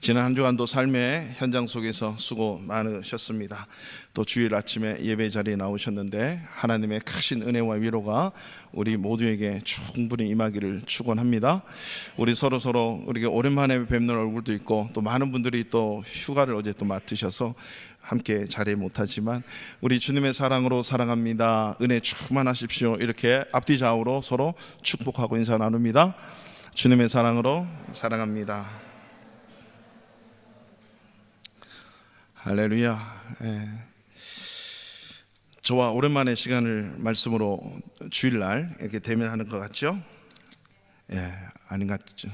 지난 한 주간도 삶의 현장 속에서 수고 많으셨습니다. 또 주일 아침에 예배 자리에 나오셨는데 하나님의 크신 은혜와 위로가 우리 모두에게 충분히 임하기를 축원합니다. 우리 서로 우리가 오랜만에 뵙는 얼굴도 있고, 또 많은 분들이 또 휴가를 어제 또 맡으셔서 함께 자리에 못하지만, 우리 주님의 사랑으로 사랑합니다, 은혜 충만하십시오, 이렇게 앞뒤 좌우로 서로 축복하고 인사 나눕니다. 주님의 사랑으로 사랑합니다. 할렐루야. 저와 오랜만에 시간을 말씀으로 주일날 이렇게 대면하는 것 같죠? 아닌 것 같죠?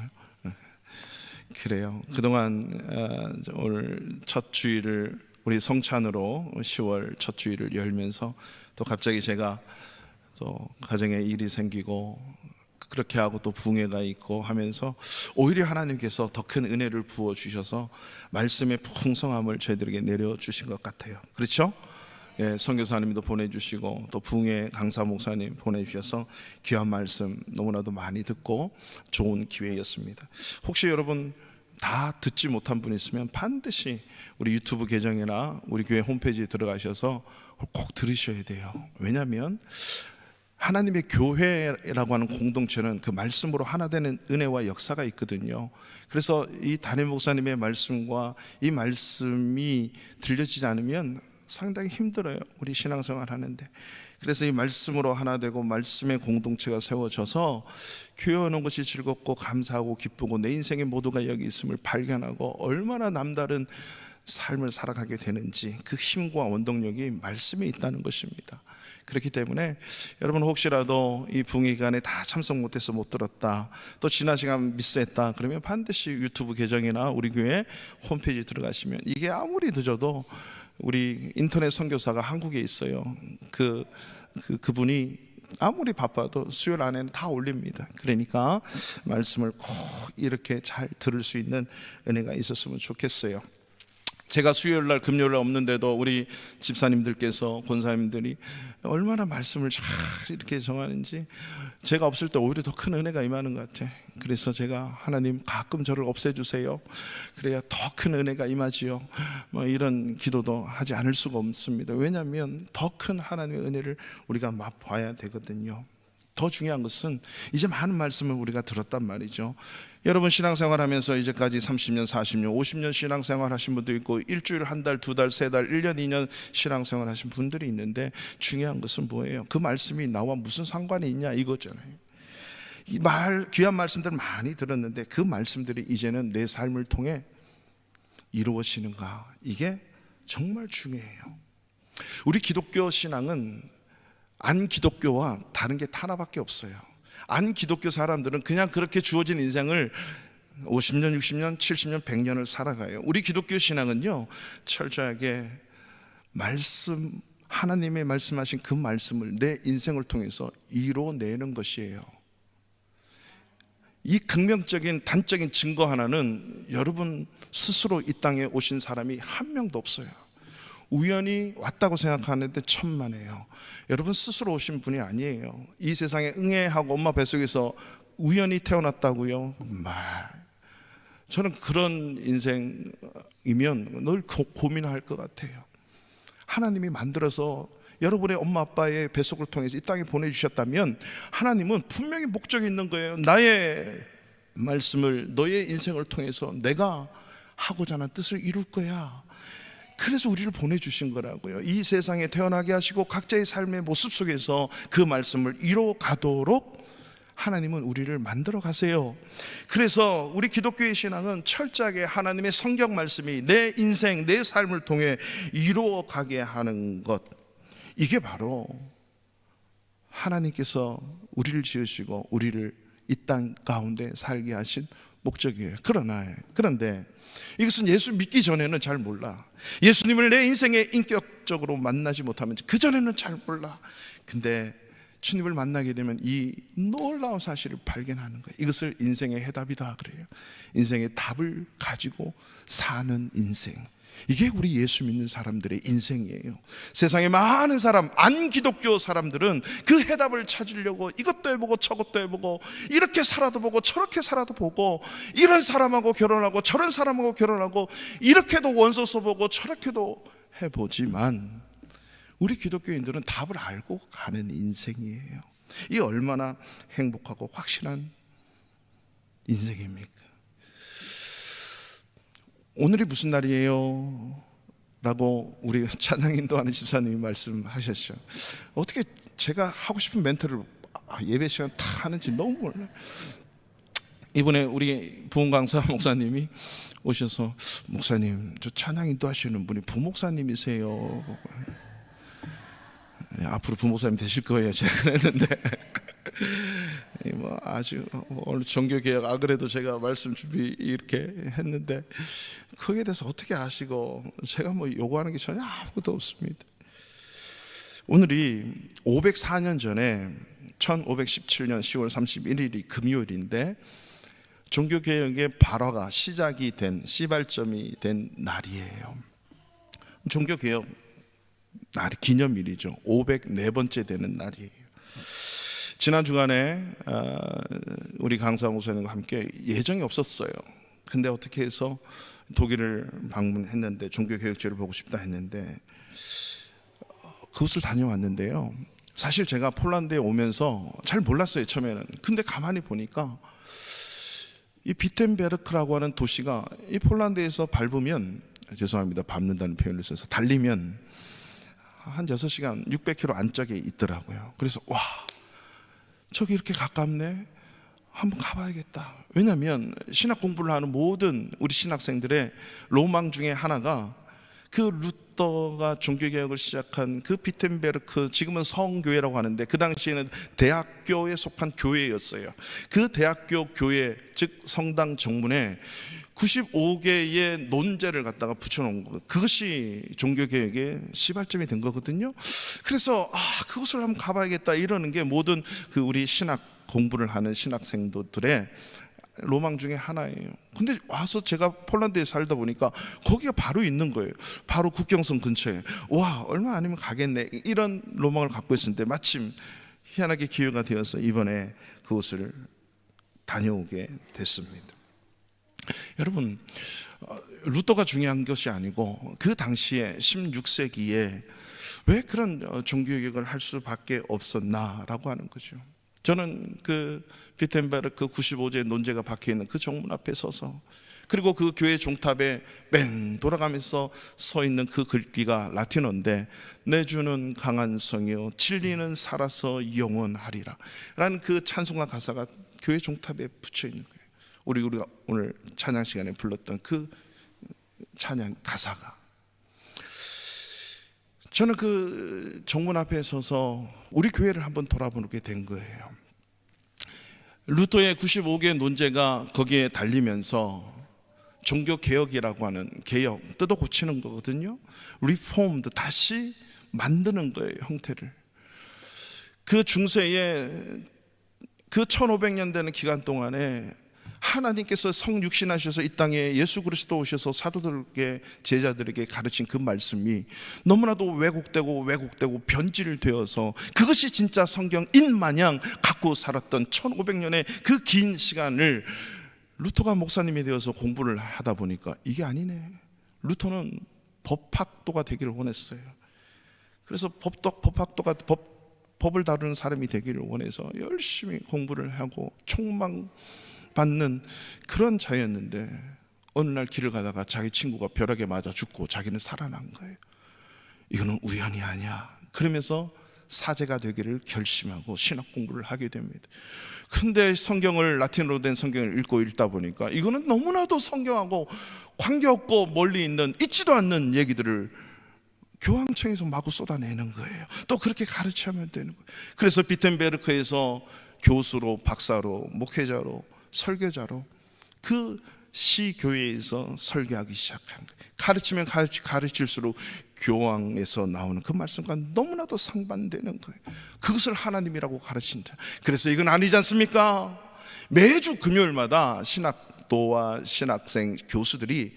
그래요. 그동안 오늘 첫 주일을 우리 성찬으로 10월 첫 주일을 열면서, 또 갑자기 제가 또 가정에 일이 생기고 그렇게 하고 또 붕해가 있고 하면서 오히려 하나님께서 더 큰 은혜를 부어주셔서 말씀의 풍성함을 저희들에게 내려주신 것 같아요. 그렇죠? 선교사님도 보내주시고, 또 붕해 강사 목사님 보내주셔서 귀한 말씀 너무나도 많이 듣고 좋은 기회였습니다. 혹시 여러분 다 듣지 못한 분 있으면 반드시 우리 유튜브 계정이나 우리 교회 홈페이지에 들어가셔서 꼭 들으셔야 돼요. 왜냐하면 하나님의 교회라고 하는 공동체는 그 말씀으로 하나 되는 은혜와 역사가 있거든요. 그래서 이 담임 목사님의 말씀과 이 말씀이 들려지지 않으면 상당히 힘들어요, 우리 신앙생활 하는데. 그래서 이 말씀으로 하나 되고 말씀의 공동체가 세워져서 교회 오는 것이 즐겁고 감사하고 기쁘고 내 인생의 모두가 여기 있음을 발견하고 얼마나 남다른 삶을 살아가게 되는지, 그 힘과 원동력이 말씀에 있다는 것입니다. 그렇기 때문에 여러분 혹시라도 이 붕괴 기간에 다 참석 못해서 못 들었다, 또 지난 시간 미스했다, 그러면 반드시 유튜브 계정이나 우리 교회 홈페이지 들어가시면, 이게 아무리 늦어도 우리 인터넷 선교사가 한국에 있어요. 그분이 아무리 바빠도 수요일 안에는 다 올립니다. 그러니까 말씀을 꼭 이렇게 잘 들을 수 있는 은혜가 있었으면 좋겠어요. 제가 수요일날 금요일날 없는데도 우리 집사님들께서, 권사님들이 얼마나 말씀을 잘 이렇게 정하는지, 제가 없을 때 오히려 더 큰 은혜가 임하는 것 같아요. 그래서 제가 하나님 가끔 저를 없애주세요, 그래야 더 큰 은혜가 임하지요, 이런 기도도 하지 않을 수가 없습니다. 왜냐하면 더 큰 하나님의 은혜를 우리가 맛봐야 되거든요. 더 중요한 것은 이제 많은 말씀을 우리가 들었단 말이죠. 여러분 신앙생활 하면서 이제까지 30년, 40년, 50년 신앙생활 하신 분도 있고, 일주일, 한 달, 두 달, 세 달, 1년, 2년 신앙생활 하신 분들이 있는데, 중요한 것은 뭐예요? 그 말씀이 나와 무슨 상관이 있냐, 이거잖아요. 귀한 말씀들 많이 들었는데 그 말씀들이 이제는 내 삶을 통해 이루어지는가, 이게 정말 중요해요. 우리 기독교 신앙은 안 기독교와 다른 게 하나밖에 없어요. 안 기독교 사람들은 그냥 그렇게 주어진 인생을 50년, 60년, 70년, 100년을 살아가요. 우리 기독교 신앙은요, 철저하게 말씀, 하나님의 말씀하신 그 말씀을 내 인생을 통해서 이뤄내는 것이에요. 이 극명적인 단적인 증거 하나는, 여러분 스스로 이 땅에 오신 사람이 한 명도 없어요. 우연히 왔다고 생각하는데 천만에요. 여러분 스스로 오신 분이 아니에요. 이 세상에 응애하고 엄마 뱃속에서 우연히 태어났다고요? 저는 그런 인생이면 늘 고민할 것 같아요. 하나님이 만들어서 여러분의 엄마 아빠의 뱃속을 통해서 이 땅에 보내주셨다면 하나님은 분명히 목적이 있는 거예요. 나의 말씀을 너의 인생을 통해서 내가 하고자 하는 뜻을 이룰 거야. 그래서 우리를 보내주신 거라고요. 이 세상에 태어나게 하시고 각자의 삶의 모습 속에서 그 말씀을 이뤄가도록 하나님은 우리를 만들어 가세요. 그래서 우리 기독교의 신앙은 철저하게 하나님의 성경 말씀이 내 인생, 내 삶을 통해 이루어가게 하는 것, 이게 바로 하나님께서 우리를 지으시고 우리를 이 땅 가운데 살게 하신 목적이에요. 그런데 이것은 예수 믿기 전에는 잘 몰라. 예수님을 내 인생에 인격적으로 만나지 못하면 그 전에는 잘 몰라. 근데 주님을 만나게 되면 이 놀라운 사실을 발견하는 거예요. 이것을 인생의 해답이다 그래요. 인생의 답을 가지고 사는 인생. 이게 우리 예수 믿는 사람들의 인생이에요. 세상에 많은 사람, 안 기독교 사람들은 그 해답을 찾으려고 이것도 해보고 저것도 해보고 이렇게 살아도 보고 저렇게 살아도 보고 이런 사람하고 결혼하고 저런 사람하고 결혼하고 이렇게도 원서 써보고 저렇게도 해보지만 우리 기독교인들은 답을 알고 가는 인생이에요. 이 얼마나 행복하고 확실한 인생입니까? 오늘이 무슨 날이에요? 라고 우리 찬양 인도하는 집사님이 말씀하셨죠. 어떻게 제가 하고 싶은 멘트를 예배 시간 다 하는지 너무 몰라요. 이번에 우리 부흥강사 목사님이 오셔서 목사님, 저 찬양 인도하시는 분이 부목사님이세요. 앞으로 부목사님 되실 거예요. 제가 그랬는데 뭐 아주 오늘 종교개혁 그래도 제가 말씀 준비 이렇게 했는데 거기에 대해서 어떻게 아시고 제가 뭐 요구하는 게 전혀 아무것도 없습니다. 오늘이 504년 전에 1517년 10월 31일이 금요일인데 종교개혁의 발화가 시작이 된 시발점이 된 날이에요. 종교개혁 날 기념일이죠. 504번째 되는 날이에요. 지난 주간에 우리 강사 목사님과 함께 예정이 없었어요. 근데 어떻게 해서 독일을 방문했는데 종교개혁제를 보고 싶다 했는데 그곳을 다녀왔는데요. 사실 제가 폴란드에 오면서 잘 몰랐어요, 처음에는. 근데 가만히 보니까 이 비텐베르크라고 하는 도시가 이 폴란드에서 밟으면, 죄송합니다, 밟는다는 표현을 써서 달리면 한 6시간 600km 안짝에 있더라고요. 그래서 와, 저기 이렇게 가깝네, 한번 가봐야겠다. 왜냐하면 신학 공부를 하는 모든 우리 신학생들의 로망 중에 하나가 그 루터가 종교개혁을 시작한 그 비텐베르크, 지금은 성교회라고 하는데 그 당시에는 대학교에 속한 교회였어요. 그 대학교 교회, 즉 성당 정문에 95개의 논제를 갖다가 붙여놓은 거, 그것이 종교개혁의 시발점이 된 거거든요. 그래서 그것을 한번 가봐야겠다 이러는 게 모든 그 우리 신학 공부를 하는 신학생들의 로망 중에 하나예요. 근데 와서 제가 폴란드에 살다 보니까 거기가 바로 있는 거예요. 바로 국경선 근처에. 와, 얼마 아니면 가겠네, 이런 로망을 갖고 있었는데 마침 희한하게 기회가 되어서 이번에 그곳을 다녀오게 됐습니다. 여러분, 루터가 중요한 것이 아니고 그 당시에 16세기에 왜 그런 종교개혁을 할 수밖에 없었나라고 하는 거죠. 저는 그 비텐베르크 95제의 논제가 박혀있는 그 정문 앞에 서서, 그리고 그 교회 종탑에 뺑 돌아가면서 서 있는 그 글귀가 라틴어인데 내 주는 강한 성이요 진리는 살아서 영원하리라 라는 그 찬송가 가사가 교회 종탑에 붙여 있는 거예요. 우리가 오늘 찬양 시간에 불렀던 그 찬양 가사가, 저는 그 정문 앞에 서서 우리 교회를 한번 돌아보게 된 거예요. 루터의 95개의 논제가 거기에 달리면서 종교개혁이라고 하는 개혁, 뜯어 고치는 거거든요. 리폼드, 다시 만드는 거예요, 형태를. 그 중세에 그 1500년 되는 기간 동안에 하나님께서 성육신하셔서 이 땅에 예수 그리스도 오셔서 사도들에게, 제자들에게 가르친 그 말씀이 너무나도 왜곡되고 변질되어서 그것이 진짜 성경인 마냥 갖고 살았던 1500년의 그 긴 시간을 루터가 목사님이 되어서 공부를 하다 보니까 이게 아니네. 루터는 법학도가 되기를 원했어요. 그래서 법학도가 법을 다루는 사람이 되기를 원해서 열심히 공부를 하고 촉망받는 그런 자였는데 어느 날 길을 가다가 자기 친구가 벼락에 맞아 죽고 자기는 살아난 거예요. 이거는 우연이 아니야. 그러면서 사제가 되기를 결심하고 신학 공부를 하게 됩니다. 근데 성경을, 라틴어로 된 성경을 읽다 보니까 이거는 너무나도 성경하고 관계없고 멀리 있는, 있지도 않는 얘기들을 교황청에서 마구 쏟아내는 거예요. 또 그렇게 가르치면 되는 거예요. 그래서 비텐베르크에서 교수로, 박사로, 목회자로, 설교자로 그 시교회에서 설교하기 시작한 거예요. 가르치면 가르칠수록 교황에서 나오는 그 말씀과 너무나도 상반되는 거예요. 그것을 하나님이라고 가르친다. 그래서 이건 아니지 않습니까? 매주 금요일마다 신학도와 신학생 교수들이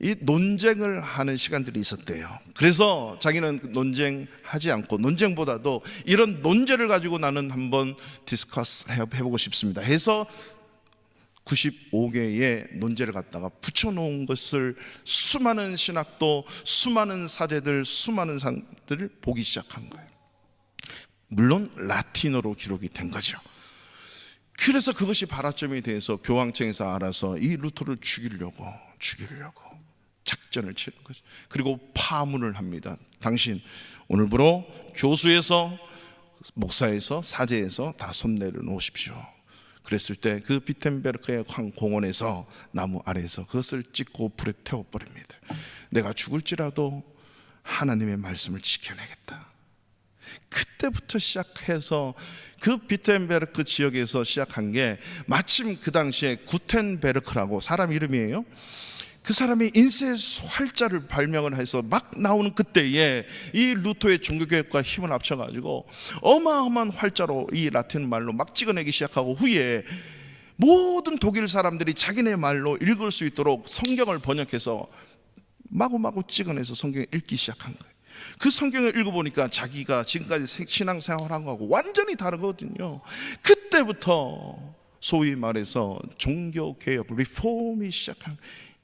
이 논쟁을 하는 시간들이 있었대요. 그래서 자기는 논쟁하지 않고, 논쟁보다도 이런 논제를 가지고 나는 한번 디스커스 해보고 싶습니다 해서 95개의 논제를 갖다가 붙여놓은 것을 수많은 신학도, 수많은 사제들, 수많은 사람들을 보기 시작한 거예요. 물론 라틴어로 기록이 된 거죠. 그래서 그것이 발화점이 돼서 교황청에서 알아서 이 루터를 죽이려고 작전을 치는 거죠. 그리고 파문을 합니다. 당신 오늘부로 교수에서, 목사에서, 사제에서 다 손 내려놓으십시오. 그랬을 때 그 비텐베르크의 공원에서 나무 아래에서 그것을 찍고 불에 태워버립니다. 내가 죽을지라도 하나님의 말씀을 지켜내겠다. 그때부터 시작해서 그 비텐베르크 지역에서 시작한 게, 마침 그 당시에 구텐베르크라고 사람 이름이에요. 그 사람이 인쇄 활자를 발명을 해서 막 나오는 그때에 이 루터의 종교개혁과 힘을 합쳐가지고 어마어마한 활자로 이 라틴 말로 막 찍어내기 시작하고, 후에 모든 독일 사람들이 자기네 말로 읽을 수 있도록 성경을 번역해서 마구마구 찍어내서 성경을 읽기 시작한 거예요. 그 성경을 읽어보니까 자기가 지금까지 신앙생활한 거하고 완전히 다르거든요. 그때부터 소위 말해서 종교개혁, 리폼이 시작한,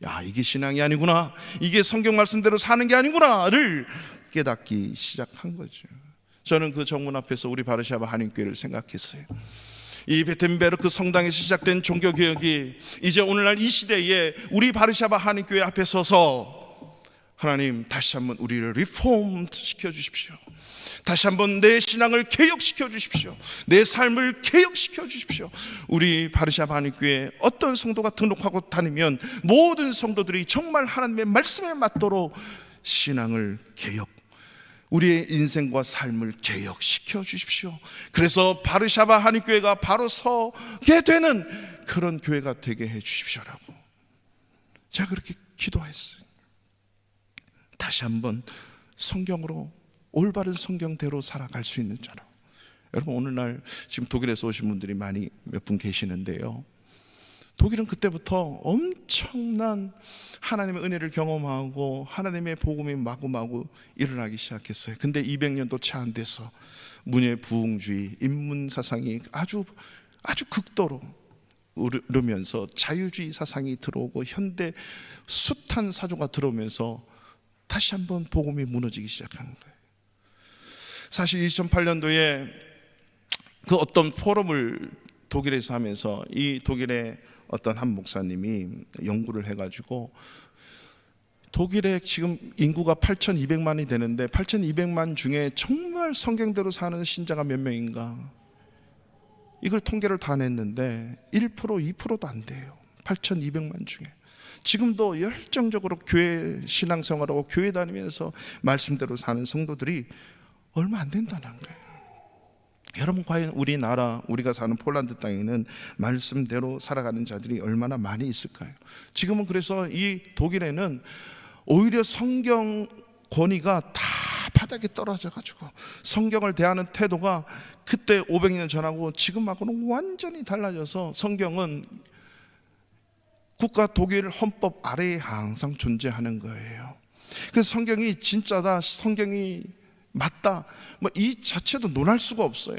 야, 이게 신앙이 아니구나, 이게 성경 말씀대로 사는 게 아니구나를 깨닫기 시작한 거죠. 저는 그 정문 앞에서 우리 바르샤바 한인교회를 생각했어요. 이 베텐베르크 성당에서 시작된 종교개혁이 이제 오늘날 이 시대에 우리 바르샤바 한인교회 앞에 서서, 하나님 다시 한번 우리를 리폼 시켜주십시오. 다시 한번 내 신앙을 개혁시켜 주십시오. 내 삶을 개혁시켜 주십시오. 우리 바르샤바 한인교회 어떤 성도가 등록하고 다니면 모든 성도들이 정말 하나님의 말씀에 맞도록 신앙을 개혁, 우리의 인생과 삶을 개혁시켜 주십시오. 그래서 바르샤바 한인교회가 바로 서게 되는 그런 교회가 되게 해 주십시오라고 제가 그렇게 기도했어요. 다시 한번 성경으로, 올바른 성경대로 살아갈 수 있는 자로. 여러분, 오늘날 지금 독일에서 오신 분들이 몇 분 계시는데요, 독일은 그때부터 엄청난 하나님의 은혜를 경험하고 하나님의 복음이 마구마구 일어나기 시작했어요. 근데 200년도 채 안 돼서 문예부흥주의, 인문사상이 아주 극도로 오르면서 자유주의 사상이 들어오고 현대 숱한 사조가 들어오면서 다시 한번 복음이 무너지기 시작한 거예요. 사실 2008년도에 그 어떤 포럼을 독일에서 하면서, 이 독일의 어떤 한 목사님이 연구를 해가지고, 독일에 지금 인구가 8,200만이 되는데 8,200만 중에 정말 성경대로 사는 신자가 몇 명인가, 이걸 통계를 다 냈는데 1%, 2%도 안 돼요. 8,200만 중에. 지금도 열정적으로 교회 신앙생활하고 교회 다니면서 말씀대로 사는 성도들이 얼마 안 된다는 거예요. 여러분, 과연 우리나라, 우리가 사는 폴란드 땅에는 말씀대로 살아가는 자들이 얼마나 많이 있을까요? 지금은 그래서 이 독일에는 오히려 성경 권위가 다 바닥에 떨어져가지고 성경을 대하는 태도가 그때 500년 전하고 지금하고는 완전히 달라져서 성경은 국가 독일 헌법 아래에 항상 존재하는 거예요. 그래서 성경이 진짜다, 성경이 맞다, 이 자체도 논할 수가 없어요.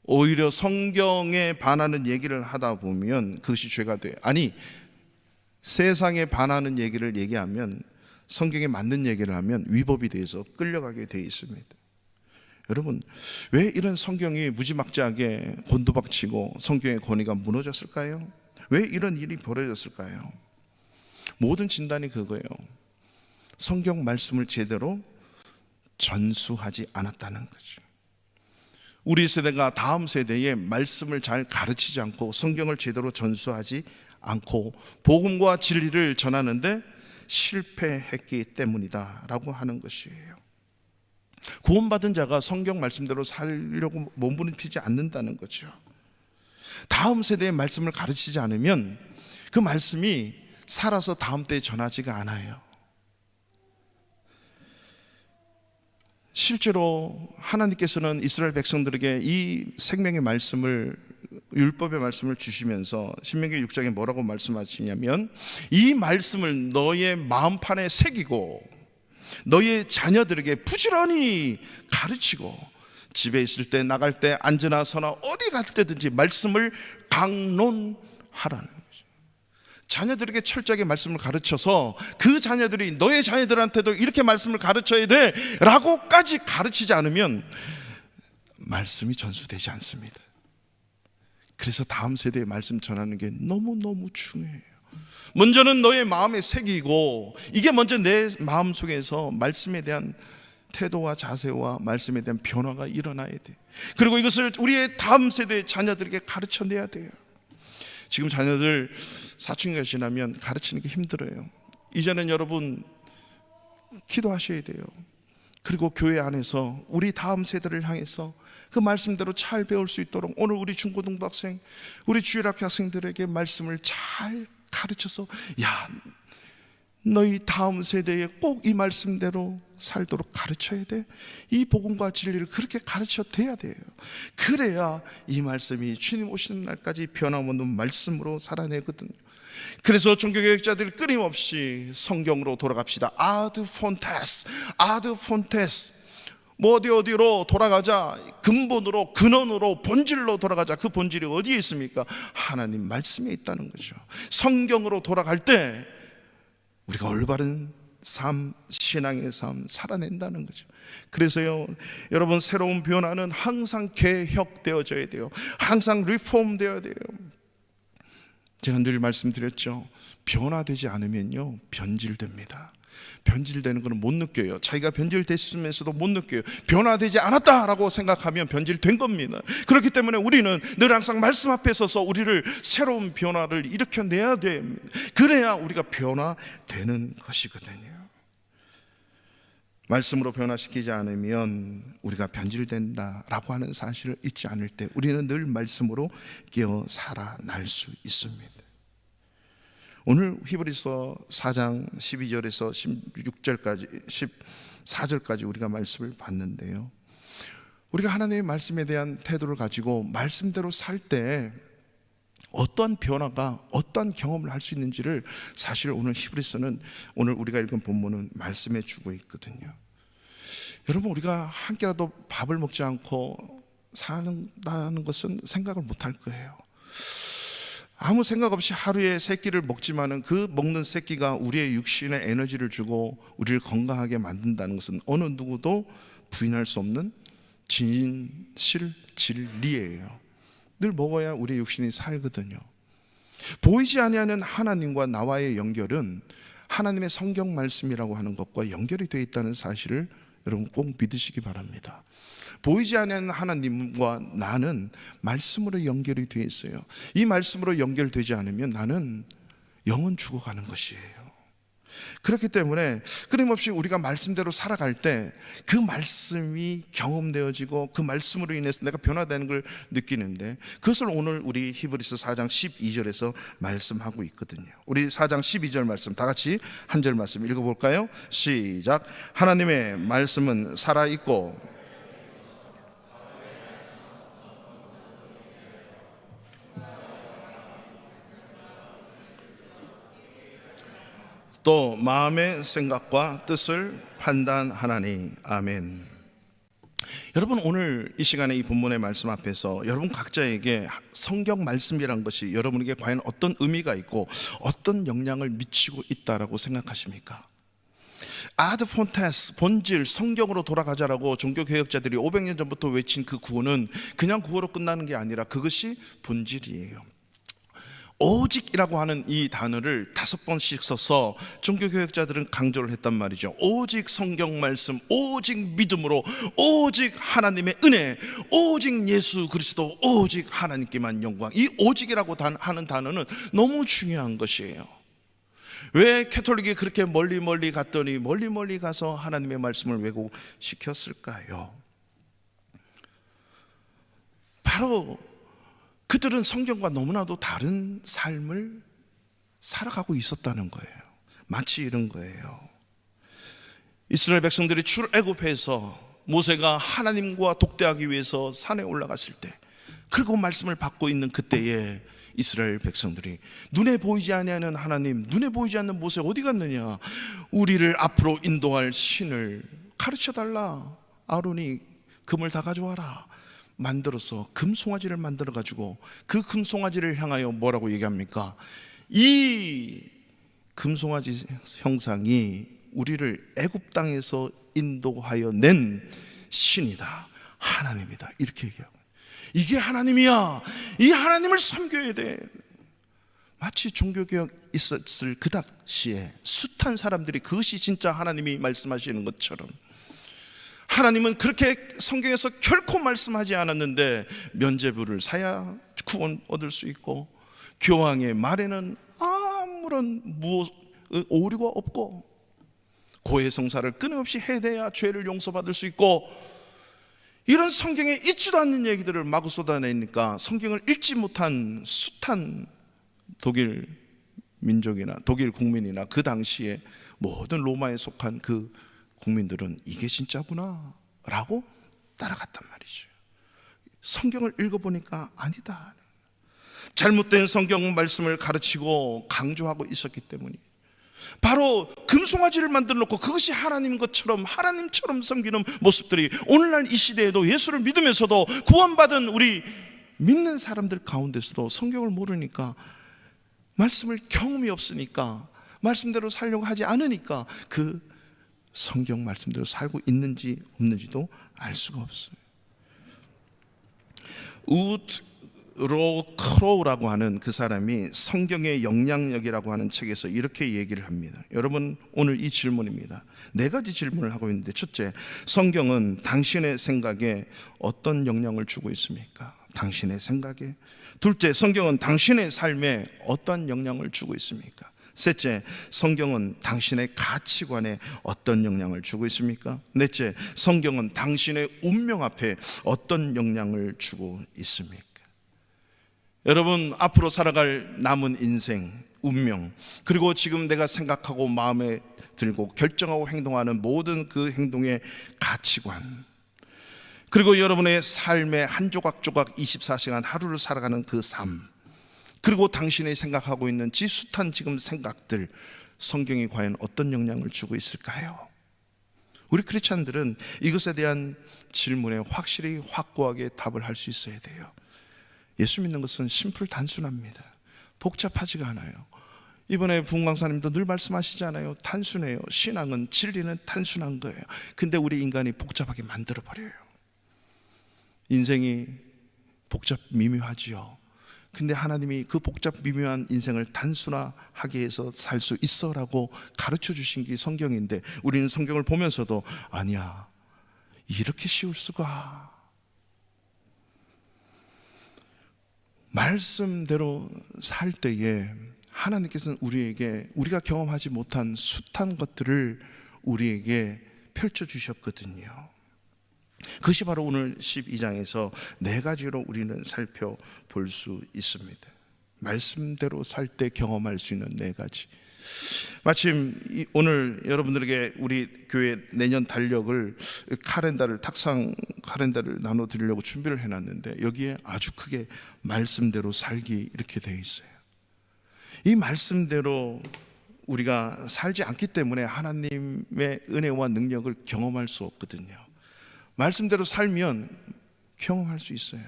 오히려 성경에 반하는 얘기를 하다 보면 그것이 죄가 돼요. 아니, 세상에 반하는 얘기를 얘기하면, 성경에 맞는 얘기를 하면 위법이 돼서 끌려가게 돼 있습니다. 여러분, 왜 이런 성경이 무지막지하게 곤두박치고 성경의 권위가 무너졌을까요? 왜 이런 일이 벌어졌을까요? 모든 진단이 그거예요. 성경 말씀을 제대로 전수하지 않았다는 거죠. 우리 세대가 다음 세대에 말씀을 잘 가르치지 않고 성경을 제대로 전수하지 않고 복음과 진리를 전하는데 실패했기 때문이다 라고 하는 것이에요. 구원받은 자가 성경 말씀대로 살려고 몸부림치지 않는다는 거죠. 다음 세대의 말씀을 가르치지 않으면 그 말씀이 살아서 다음 때에 전하지가 않아요. 실제로 하나님께서는 이스라엘 백성들에게 이 생명의 말씀을, 율법의 말씀을 주시면서 신명기 6장에 뭐라고 말씀하시냐면, 이 말씀을 너의 마음판에 새기고 너의 자녀들에게 부지런히 가르치고 집에 있을 때, 나갈 때, 앉으나 서나 어디 갈 때든지 말씀을 강론하라는 거죠. 자녀들에게 철저하게 말씀을 가르쳐서 그 자녀들이 너의 자녀들한테도 이렇게 말씀을 가르쳐야 돼 라고까지 가르치지 않으면 말씀이 전수되지 않습니다. 그래서 다음 세대에 말씀 전하는 게 너무너무 중요해요. 먼저는 너의 마음에 새기고, 이게 먼저 내 마음속에서 말씀에 대한 태도와 자세와 말씀에 대한 변화가 일어나야 돼. 그리고 이것을 우리의 다음 세대의 자녀들에게 가르쳐내야 돼요. 지금 자녀들 사춘기가 지나면 가르치는 게 힘들어요. 이제는 여러분 기도하셔야 돼요. 그리고 교회 안에서 우리 다음 세대를 향해서 그 말씀대로 잘 배울 수 있도록 오늘 우리 중고등부 학생, 우리 주일학교 학생들에게 말씀을 잘 가르쳐서, 야, 너희 다음 세대에 꼭 이 말씀대로 살도록 가르쳐야 돼. 이 복음과 진리를 그렇게 가르쳐야 돼요. 그래야 이 말씀이 주님 오시는 날까지 변함없는 말씀으로 살아내거든요. 그래서 종교개혁자들이 끊임없이 성경으로 돌아갑시다. 아드 폰테스 뭐 어디로 돌아가자. 근본으로, 근원으로, 본질로 돌아가자. 그 본질이 어디에 있습니까? 하나님 말씀에 있다는 거죠. 성경으로 돌아갈 때 우리가 올바른 삶, 신앙의 삶 살아낸다는 거죠. 그래서요, 여러분, 새로운 변화는 항상 개혁되어져야 돼요. 항상 리폼되어야 돼요. 제가 늘 말씀드렸죠. 변화되지 않으면요, 변질됩니다. 변질되는 것은 못 느껴요. 자기가 변질됐으면서도 못 느껴요. 변화되지 않았다라고 생각하면 변질된 겁니다. 그렇기 때문에 우리는 늘 항상 말씀 앞에 서서 우리를 새로운 변화를 일으켜내야 됩니다. 그래야 우리가 변화되는 것이거든요. 말씀으로 변화시키지 않으면 우리가 변질된다라고 하는 사실을 잊지 않을 때 우리는 늘 말씀으로 깨어 살아날 수 있습니다. 오늘 히브리서 4장 12절에서 16절까지 14절까지 우리가 말씀을 봤는데요, 우리가 하나님의 말씀에 대한 태도를 가지고 말씀대로 살 때 어떠한 변화가, 어떠한 경험을 할 수 있는지를 사실 오늘 히브리서는, 오늘 우리가 읽은 본문은 말씀해 주고 있거든요. 여러분, 우리가 한 끼라도 밥을 먹지 않고 산다는 것은 생각을 못할 거예요. 아무 생각 없이 하루에 세 끼를 먹지만은 그 먹는 세 끼가 우리의 육신에 에너지를 주고 우리를 건강하게 만든다는 것은 어느 누구도 부인할 수 없는 진실, 진리예요. 늘 먹어야 우리 육신이 살거든요. 보이지 아니하는 하나님과 나와의 연결은 하나님의 성경 말씀이라고 하는 것과 연결이 되어 있다는 사실을 여러분 꼭 믿으시기 바랍니다. 보이지 않는 하나님과 나는 말씀으로 연결이 되어 있어요. 이 말씀으로 연결되지 않으면 나는 영은 죽어가는 것이에요. 그렇기 때문에 끊임없이 우리가 말씀대로 살아갈 때 그 말씀이 경험되어지고 그 말씀으로 인해서 내가 변화되는 걸 느끼는데, 그것을 오늘 우리 히브리서 4장 12절에서 말씀하고 있거든요. 우리 4장 12절 말씀 다 같이 한 절 말씀 읽어볼까요? 시작. 하나님의 말씀은 살아있고 또 마음의 생각과 뜻을 판단하나니. 아멘. 여러분, 오늘 이 시간에 이 본문의 말씀 앞에서 여러분 각자에게 성경 말씀이란 것이 여러분에게 과연 어떤 의미가 있고 어떤 영향을 미치고 있다라고 생각하십니까? 아드 폰테스, 본질, 성경으로 돌아가자라고 종교개혁자들이 500년 전부터 외친 그 구호는 그냥 구호로 끝나는 게 아니라 그것이 본질이에요. 오직이라고 하는 이 단어를 5번씩 써서 종교개혁자들은 강조를 했단 말이죠. 오직 성경 말씀, 오직 믿음으로, 오직 하나님의 은혜, 오직 예수 그리스도, 오직 하나님께만 영광. 이 오직이라고 하는 단어는 너무 중요한 것이에요. 왜 캐톨릭이 그렇게 멀리 갔더니 멀리 가서 하나님의 말씀을 왜곡시켰을까요? 바로 그들은 성경과 너무나도 다른 삶을 살아가고 있었다는 거예요. 마치 이런 거예요. 이스라엘 백성들이 출애굽해서 모세가 하나님과 독대하기 위해서 산에 올라갔을 때, 그리고 말씀을 받고 있는 그때에 이스라엘 백성들이 눈에 보이지 아니하는 하나님, 눈에 보이지 않는 모세 어디 갔느냐, 우리를 앞으로 인도할 신을 가르쳐달라. 아론이 금을 다 가져와라. 만들어서 금송아지를 만들어 가지고 그 금송아지를 향하여 뭐라고 얘기합니까? 이 금송아지 형상이 우리를 애굽 땅에서 인도하여 낸 신이다, 하나님이다, 이렇게 얘기하고, 이게 하나님이야, 이 하나님을 섬겨야 돼. 마치 종교개혁 있었을 그 당시에 숱한 사람들이 그것이 진짜 하나님이 말씀하시는 것처럼, 하나님은 그렇게 성경에서 결코 말씀하지 않았는데 면죄부를 사야 구원 얻을 수 있고, 교황의 말에는 아무런 오류가 없고, 고해성사를 끊임없이 해대야 죄를 용서받을 수 있고, 이런 성경에 있지도 않는 얘기들을 마구 쏟아내니까 성경을 읽지 못한 숱한 독일 민족이나 독일 국민이나 그 당시에 모든 로마에 속한 그 국민들은 이게 진짜구나 라고 따라갔단 말이죠. 성경을 읽어보니까 아니다. 잘못된 성경 말씀을 가르치고 강조하고 있었기 때문이에요. 바로 금송아지를 만들어 놓고 그것이 하나님인 것처럼, 하나님처럼 섬기는 모습들이 오늘날 이 시대에도 예수를 믿으면서도 구원받은 우리 믿는 사람들 가운데서도 성경을 모르니까, 말씀을 경험이 없으니까, 말씀대로 살려고 하지 않으니까 그 성경 말씀대로 살고 있는지 없는지도 알 수가 없어요. 우드로 크로우라고 하는 그 사람이 성경의 영향력이라고 하는 책에서 이렇게 얘기를 합니다. 여러분, 오늘 이 질문입니다. 4가지 질문을 하고 있는데, 첫째, 성경은 당신의 생각에 어떤 영향을 주고 있습니까? 당신의 생각에. 둘째, 성경은 당신의 삶에 어떤 영향을 주고 있습니까? 셋째, 성경은 당신의 가치관에 어떤 영향을 주고 있습니까? 넷째, 성경은 당신의 운명 앞에 어떤 영향을 주고 있습니까? 여러분, 앞으로 살아갈 남은 인생, 운명, 그리고 지금 내가 생각하고 마음에 들고 결정하고 행동하는 모든 그 행동의 가치관, 그리고 여러분의 삶의 한 조각조각 24시간 하루를 살아가는 그 삶, 그리고 당신이 생각하고 있는 지숱한 지금 생각들, 성경이 과연 어떤 영향을 주고 있을까요? 우리 크리스찬들은 이것에 대한 질문에 확실히 확고하게 답을 할 수 있어야 돼요. 예수 믿는 것은 심플 단순합니다. 복잡하지가 않아요. 이번에 부흥강사님도 늘 말씀하시잖아요. 단순해요. 신앙은, 진리는 단순한 거예요. 근데 우리 인간이 복잡하게 만들어버려요. 인생이 복잡 미묘하지요. 근데 하나님이 그 복잡 미묘한 인생을 단순화하게 해서 살 수 있어라고 가르쳐 주신 게 성경인데, 우리는 성경을 보면서도 아니야, 이렇게 쉬울 수가. 말씀대로 살 때에 하나님께서는 우리에게 우리가 경험하지 못한 숱한 것들을 우리에게 펼쳐주셨거든요. 그것이 바로 오늘 12장에서 4가지로 우리는 살펴볼 수 있습니다. 말씀대로 살 때 경험할 수 있는 4가지. 마침 오늘 여러분들에게 우리 교회 내년 달력을 카렌다를, 탁상 카렌다를 나눠드리려고 준비를 해놨는데, 여기에 아주 크게 말씀대로 살기 이렇게 되어 있어요. 이 말씀대로 우리가 살지 않기 때문에 하나님의 은혜와 능력을 경험할 수 없거든요. 말씀대로 살면 경험할 수 있어요.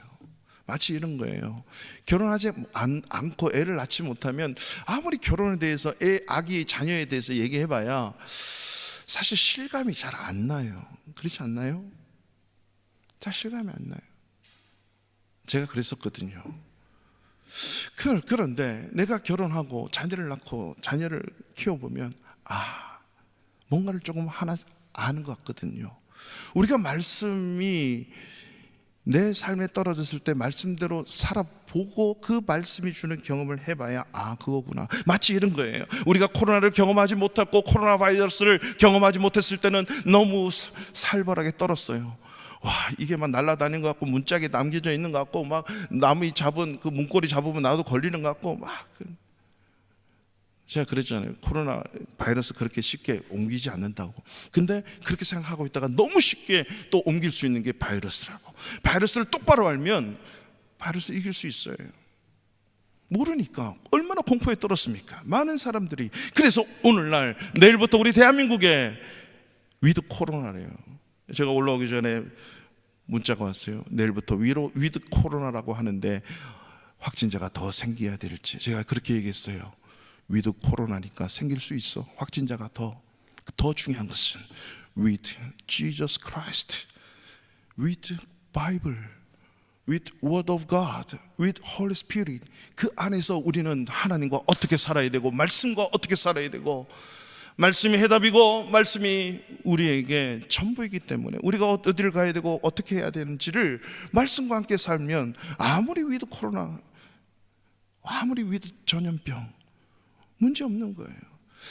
마치 이런 거예요. 결혼하지 않고 애를 낳지 못하면 아무리 결혼에 대해서, 아기 자녀에 대해서 얘기해봐야 사실 실감이 잘 안 나요. 그렇지 않나요? 잘 실감이 안 나요. 제가 그랬었거든요. 그런데 내가 결혼하고 자녀를 낳고 자녀를 키워보면 뭔가를 조금 하나 아는 것 같거든요. 우리가 말씀이 내 삶에 떨어졌을 때 말씀대로 살아보고 그 말씀이 주는 경험을 해봐야 그거구나. 마치 이런 거예요. 우리가 코로나를 경험하지 못했고 코로나 바이러스를 경험하지 못했을 때는 너무 살벌하게 떨었어요. 이게 막 날아다니는 것 같고 문짝에 남겨져 있는 것 같고 막 나무 잡은 그 문고리 잡으면 나도 걸리는 것 같고 막 제가 그랬잖아요. 코로나 바이러스 그렇게 쉽게 옮기지 않는다고. 근데 그렇게 생각하고 있다가 너무 쉽게 또 옮길 수 있는 게 바이러스라고. 바이러스를 똑바로 알면 바이러스 이길 수 있어요. 모르니까 얼마나 공포에 떨었습니까? 많은 사람들이. 그래서 오늘날 내일부터 우리 대한민국에 위드 코로나래요. 제가 올라오기 전에 문자가 왔어요. 내일부터 위드 코로나라고 하는데 확진자가 더 생겨야 될지. 제가 그렇게 얘기했어요. 위드 코로나니까 생길 수 있어. 확진자가 더 중요한 것은 with Jesus Christ, with Bible, with Word of God, with Holy Spirit. 그 안에서 우리는 하나님과 어떻게 살아야 되고 말씀과 어떻게 살아야 되고, 말씀이 해답이고 말씀이 우리에게 전부이기 때문에 우리가 어디를 가야 되고 어떻게 해야 되는지를 말씀과 함께 살면 아무리 위드 코로나, 아무리 위드 전염병 문제 없는 거예요.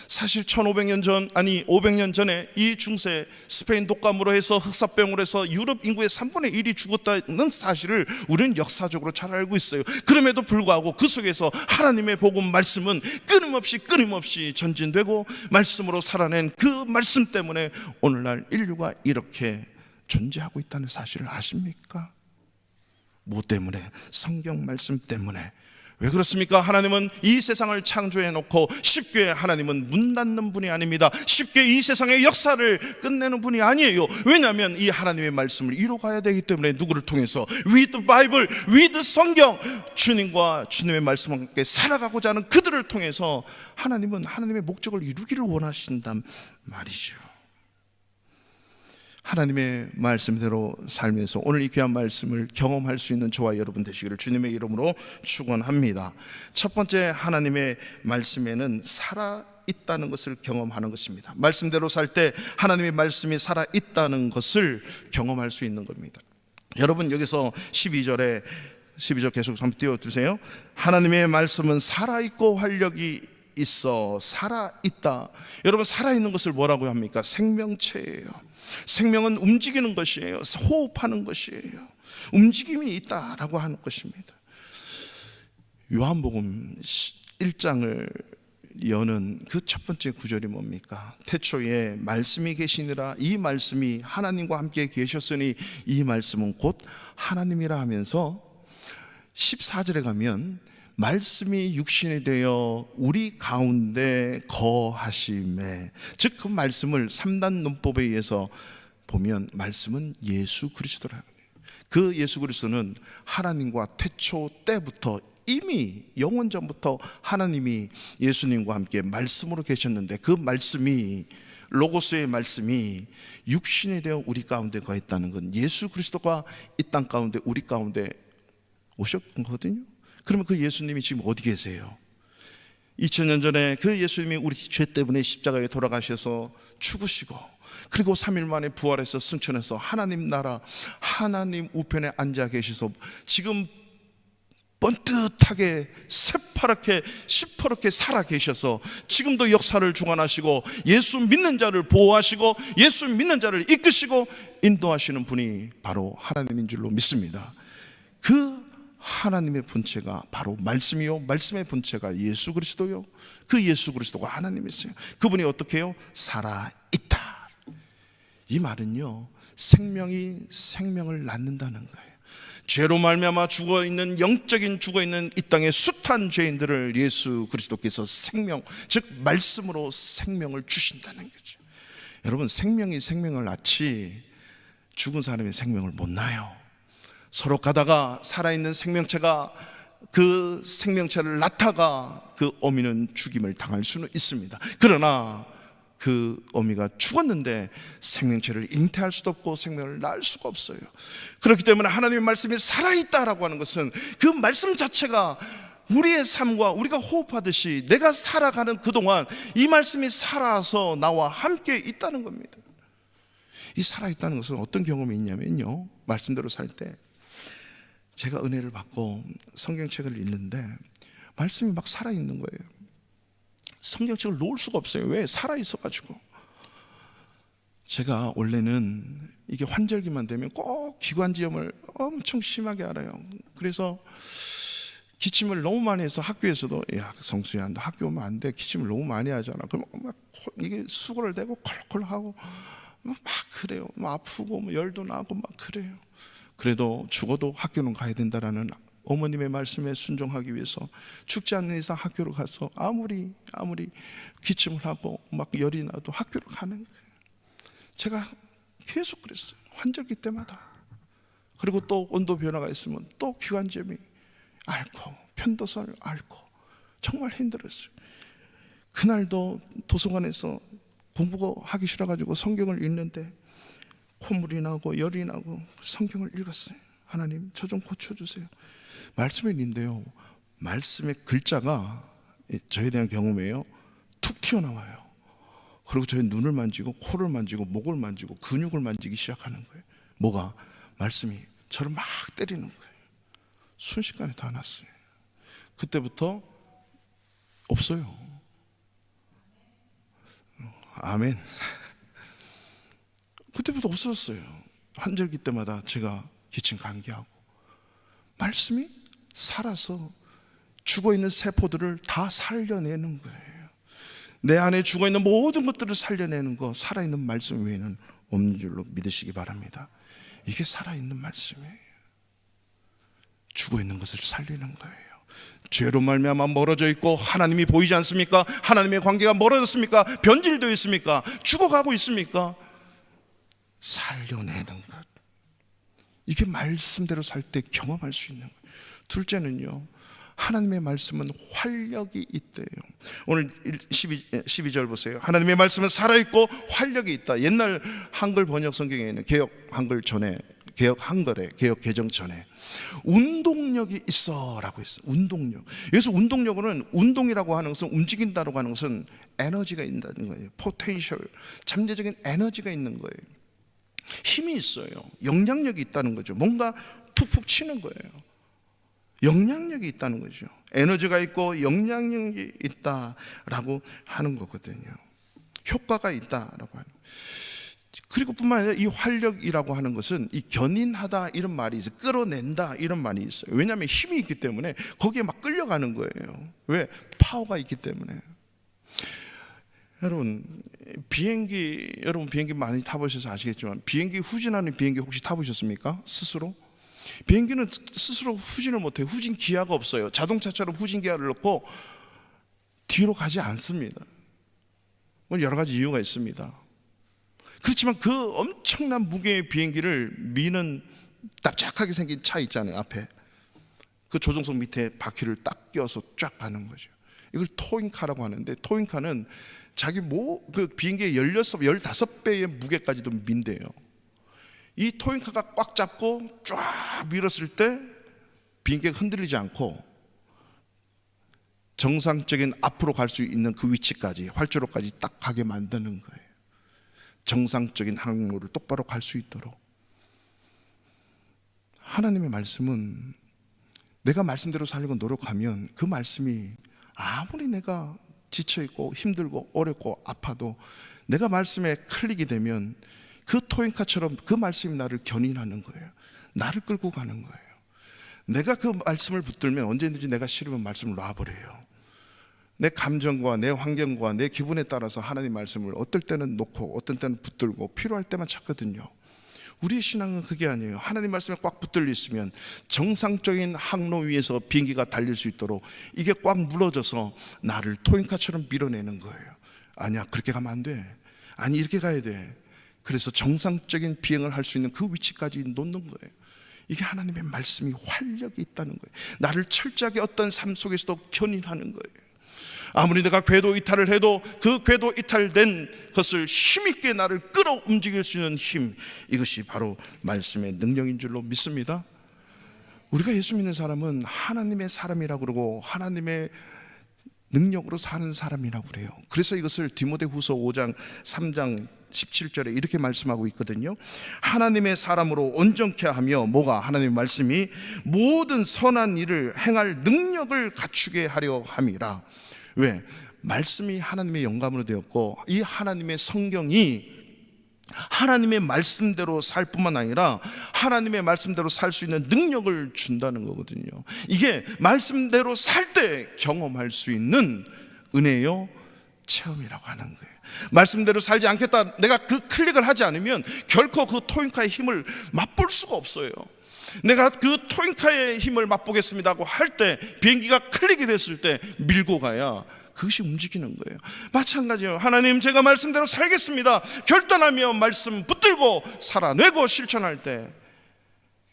사실 1500년 전, 아니 500년 전에 이 중세 스페인 독감으로 해서 흑사병으로 해서 유럽 인구의 3분의 1이 죽었다는 사실을 우리는 역사적으로 잘 알고 있어요. 그럼에도 불구하고 그 속에서 하나님의 복음 말씀은 끊임없이 전진되고 말씀으로 살아낸 그 말씀 때문에 오늘날 인류가 이렇게 존재하고 있다는 사실을 아십니까? 뭐 때문에? 성경 말씀 때문에. 왜 그렇습니까? 하나님은 이 세상을 창조해 놓고 쉽게 하나님은 문 닫는 분이 아닙니다. 쉽게 이 세상의 역사를 끝내는 분이 아니에요. 왜냐하면 이 하나님의 말씀을 이루어가야 되기 때문에. 누구를 통해서? with Bible, with 성경, 주님과 주님의 말씀과 함께 살아가고자 하는 그들을 통해서 하나님은 하나님의 목적을 이루기를 원하신단 말이죠. 하나님의 말씀대로 살면서 오늘 이 귀한 말씀을 경험할 수 있는 저와 여러분 되시기를 주님의 이름으로 축원합니다. 첫 번째, 하나님의 말씀에는 살아있다는 것을 경험하는 것입니다. 말씀대로 살 때 하나님의 말씀이 살아있다는 것을 경험할 수 있는 겁니다. 여러분, 여기서 12절 계속 한번 띄워주세요. 하나님의 말씀은 살아있고 활력이 있어. 살아있다. 여러분, 살아있는 것을 뭐라고 합니까? 생명체예요. 생명은 움직이는 것이에요. 호흡하는 것이에요. 움직임이 있다라고 하는 것입니다. 요한복음 1장을 여는 그 첫 번째 구절이 뭡니까? 태초에 말씀이 계시니라. 이 말씀이 하나님과 함께 계셨으니 이 말씀은 곧 하나님이라 하면서 14절에 가면 말씀이 육신이 되어 우리 가운데 거하심에, 즉 그 말씀을 3단 논법에 의해서 보면 말씀은 예수 그리스도라는 거예요. 그 예수 그리스도는 하나님과 태초 때부터 이미 영원 전부터 하나님이 예수님과 함께 말씀으로 계셨는데 그 말씀이, 로고스의 말씀이 육신이 되어 우리 가운데 거했다는 건 예수 그리스도가 이 땅 가운데 우리 가운데 오셨거든요. 그러면 그 예수님이 지금 어디 계세요? 2000년 전에 그 예수님이 우리 죄 때문에 십자가에 돌아가셔서 죽으시고 그리고 3일 만에 부활해서 승천해서 하나님 나라, 하나님 우편에 앉아 계셔서 지금 번듯하게 새파랗게 시퍼렇게 살아 계셔서 지금도 역사를 주관하시고 예수 믿는 자를 보호하시고 예수 믿는 자를 이끄시고 인도하시는 분이 바로 하나님인 줄로 믿습니다. 그 하나님의 본체가 바로 말씀이요, 말씀의 본체가 예수 그리스도요. 그 예수 그리스도가 하나님이세요. 그분이 어떻게 해요? 살아있다. 이 말은요, 생명이 생명을 낳는다는 거예요. 죄로 말미암아 죽어있는, 영적인 죽어있는 이 땅의 숱한 죄인들을 예수 그리스도께서 생명, 즉 말씀으로 생명을 주신다는 거죠. 여러분, 생명이 생명을 낳지 죽은 사람이 생명을 못 낳아요. 서로 가다가 살아있는 생명체가 그 생명체를 낳다가 그 어미는 죽임을 당할 수는 있습니다. 그러나 그 어미가 죽었는데 생명체를 잉태할 수도 없고 생명을 낳을 수가 없어요. 그렇기 때문에 하나님의 말씀이 살아있다라고 하는 것은 그 말씀 자체가 우리의 삶과 우리가 호흡하듯이 내가 살아가는 그동안 이 말씀이 살아서 나와 함께 있다는 겁니다. 이 살아있다는 것은 어떤 경험이 있냐면요, 말씀대로 살 때 제가 은혜를 받고 성경책을 읽는데 말씀이 막 살아있는 거예요. 성경책을 놓을 수가 없어요. 왜? 살아있어가지고. 제가 원래는 이게 환절기만 되면 꼭 기관지염을 엄청 심하게 앓아요. 그래서 기침을 너무 많이 해서 학교에서도 야 성수야 너 학교 오면 안 돼, 기침을 너무 많이 하잖아. 그럼 막 이게 수건을 대고 콜콜하고 막 그래요. 막 아프고 뭐 열도 나고 막 그래요. 그래도 죽어도 학교는 가야 된다라는 어머님의 말씀에 순종하기 위해서 죽지 않는 이상 학교로 가서 아무리 기침을 하고 막 열이 나도 학교로 가는 거예요. 제가 계속 그랬어요. 환절기 때마다. 그리고 또 온도 변화가 있으면 또 기관지염이 앓고 편도선을 앓고 정말 힘들었어요. 그날도 도서관에서 공부가 하기 싫어가지고 성경을 읽는데 콧물이 나고 열이 나고 성경을 읽었어요. 하나님 저 좀 고쳐주세요. 말씀이 있는데요, 말씀의 글자가 저에 대한 경험이에요. 툭 튀어나와요. 그리고 저의 눈을 만지고 코를 만지고 목을 만지고 근육을 만지기 시작하는 거예요. 뭐가? 말씀이 저를 막 때리는 거예요. 순식간에 다 났어요. 그때부터 없어요. 아멘. 그때부터 없어졌어요. 환절기 때마다 제가 기침 감기하고 말씀이 살아서 죽어있는 세포들을 다 살려내는 거예요. 내 안에 죽어있는 모든 것들을 살려내는 거 살아있는 말씀 외에는 없는 줄로 믿으시기 바랍니다. 이게 살아있는 말씀이에요. 죽어있는 것을 살리는 거예요. 죄로 말미암아 멀어져 있고 하나님이 보이지 않습니까? 하나님의 관계가 멀어졌습니까? 변질되어 있습니까? 죽어가고 있습니까? 살려내는 것, 이게 말씀대로 살 때 경험할 수 있는 거예요. 둘째는요, 하나님의 말씀은 활력이 있대요. 오늘 12절 보세요. 하나님의 말씀은 살아있고 활력이 있다. 옛날 한글 번역 성경에는 개역 한글 전에, 개역 한글에, 개역 개정 전에 운동력이 있어 라고 했어요. 운동력. 여기서 운동력으로는 운동이라고 하는 것은, 움직인다라고 하는 것은 에너지가 있다는 거예요. 포텐셜, 잠재적인 에너지가 있는 거예요. 힘이 있어요. 영향력이 있다는 거죠. 뭔가 푹푹 치는 거예요. 영향력이 있다는 거죠. 에너지가 있고 영향력이 있다라고 하는 거거든요. 효과가 있다라고 하는. 그리고 뿐만 아니라 이 활력이라고 하는 것은 이 견인하다 이런 말이 있어요. 끌어낸다 이런 말이 있어요. 왜냐하면 힘이 있기 때문에 거기에 막 끌려가는 거예요. 왜? 파워가 있기 때문에. 여러분 비행기 많이 타보셔서 아시겠지만, 비행기 후진하는 비행기 혹시 타보셨습니까? 스스로? 비행기는 스스로 후진을 못해요. 후진 기아가 없어요. 자동차처럼 후진 기아를 넣고 뒤로 가지 않습니다. 여러 가지 이유가 있습니다. 그렇지만 그 엄청난 무게의 비행기를 미는 납작하게 생긴 차 있잖아요. 앞에 그 조종석 밑에 바퀴를 딱 껴서 쫙 가는 거죠. 이걸 토잉카라고 하는데, 토잉카는 자기 그 비행기의 15배의 무게까지도 민대요. 이 토잉카가 꽉 잡고 쫙 밀었을 때 비행기가 흔들리지 않고 정상적인 앞으로 갈 수 있는 그 위치까지, 활주로까지 딱 가게 만드는 거예요. 정상적인 항로를 똑바로 갈 수 있도록. 하나님의 말씀은 내가 말씀대로 살려고 노력하면 그 말씀이 아무리 내가 지쳐있고 힘들고 어렵고 아파도 내가 말씀에 클릭이 되면 그 토잉카처럼 그 말씀이 나를 견인하는 거예요. 나를 끌고 가는 거예요. 내가 그 말씀을 붙들면 언제든지 내가 싫으면 말씀을 놔버려요. 내 감정과 내 환경과 내 기분에 따라서 하나님 말씀을 어떨 때는 놓고 어떤 때는 붙들고 필요할 때만 찾거든요. 우리의 신앙은 그게 아니에요. 하나님 말씀에 꽉 붙들려 있으면 정상적인 항로 위에서 비행기가 달릴 수 있도록 이게 꽉 물어져서 나를 토잉카처럼 밀어내는 거예요. 아니야, 그렇게 가면 안 돼. 아니, 이렇게 가야 돼. 그래서 정상적인 비행을 할 수 있는 그 위치까지 놓는 거예요. 이게 하나님의 말씀이 활력이 있다는 거예요. 나를 철저하게 어떤 삶 속에서도 견인하는 거예요. 아무리 내가 궤도 이탈을 해도 그 궤도 이탈된 것을 힘있게 나를 끌어 움직일 수 있는 힘, 이것이 바로 말씀의 능력인 줄로 믿습니다. 우리가 예수 믿는 사람은 하나님의 사람이라고 그러고 하나님의 능력으로 사는 사람이라고 그래요. 그래서 이것을 디모데후서 5장 3장 17절에 이렇게 말씀하고 있거든요. 하나님의 사람으로 온전케 하며, 뭐가? 하나님의 말씀이 모든 선한 일을 행할 능력을 갖추게 하려 함이라. 왜? 말씀이 하나님의 영감으로 되었고 이 하나님의 성경이 하나님의 말씀대로 살 뿐만 아니라 하나님의 말씀대로 살 수 있는 능력을 준다는 거거든요. 이게 말씀대로 살 때 경험할 수 있는 은혜요 체험이라고 하는 거예요. 말씀대로 살지 않겠다, 내가 그 클릭을 하지 않으면 결코 그 토잉카의 힘을 맛볼 수가 없어요. 내가 그 토잉카의 힘을 맛보겠습니다고 할 때, 비행기가 클릭이 됐을 때 밀고 가야 그것이 움직이는 거예요. 마찬가지예요. 하나님, 제가 말씀대로 살겠습니다 결단하며 말씀 붙들고 살아내고 실천할 때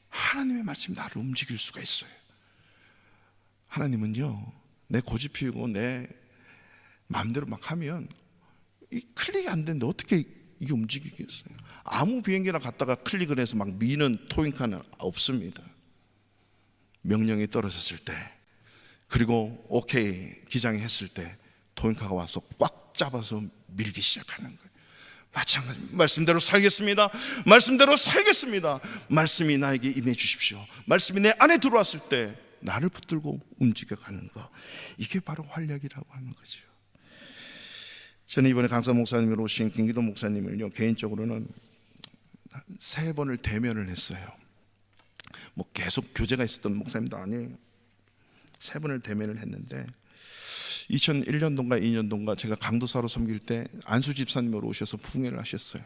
하나님의 말씀이 나를 움직일 수가 있어요. 하나님은요, 내 고집 피우고 내 마음대로 막 하면 이 클릭이 안 되는데 어떻게 이게 움직이겠어요? 아무 비행기나 갔다가 클릭을 해서 막 미는 토잉카는 없습니다. 명령이 떨어졌을 때, 그리고 오케이 기장이 했을 때 토잉카가 와서 꽉 잡아서 밀기 시작하는 거예요. 마찬가지, 말씀대로 살겠습니다, 말씀대로 살겠습니다, 말씀이 나에게 임해 주십시오, 말씀이 내 안에 들어왔을 때 나를 붙들고 움직여가는 거, 이게 바로 활력이라고 하는 거죠. 저는 이번에 강사 목사님으로 오신 김기도 목사님을요, 개인적으로는 3번을 대면을 했어요. 뭐 계속 교제가 있었던 목사님도 아니에요. 3번을 대면을 했는데 2001년도인가 2년도인가 제가 강도사로 섬길 때 안수 집사님으로 오셔서 부흥회를 하셨어요.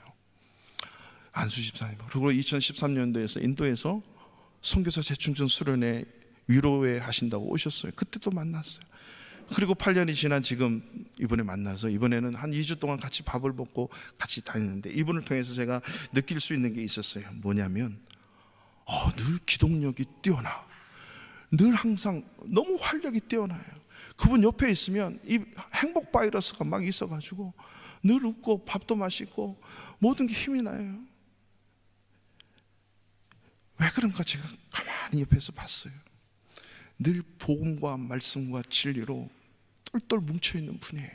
안수 집사님. 그리고 2013년도에서 인도에서 선교사 재충전 수련회 위로회 하신다고 오셨어요. 그때 또 만났어요. 그리고 8년이 지난 지금 이번에 만나서 이번에는 한 2주 동안 같이 밥을 먹고 같이 다녔는데, 이분을 통해서 제가 느낄 수 있는 게 있었어요. 뭐냐면 늘 기동력이 뛰어나, 늘 항상 너무 활력이 뛰어나요. 그분 옆에 있으면 이 행복 바이러스가 막 있어가지고 늘 웃고 밥도 마시고 모든 게 힘이 나요. 왜 그런가 제가 가만히 옆에서 봤어요. 늘 복음과 말씀과 진리로 똘똘 뭉쳐있는 분이에요.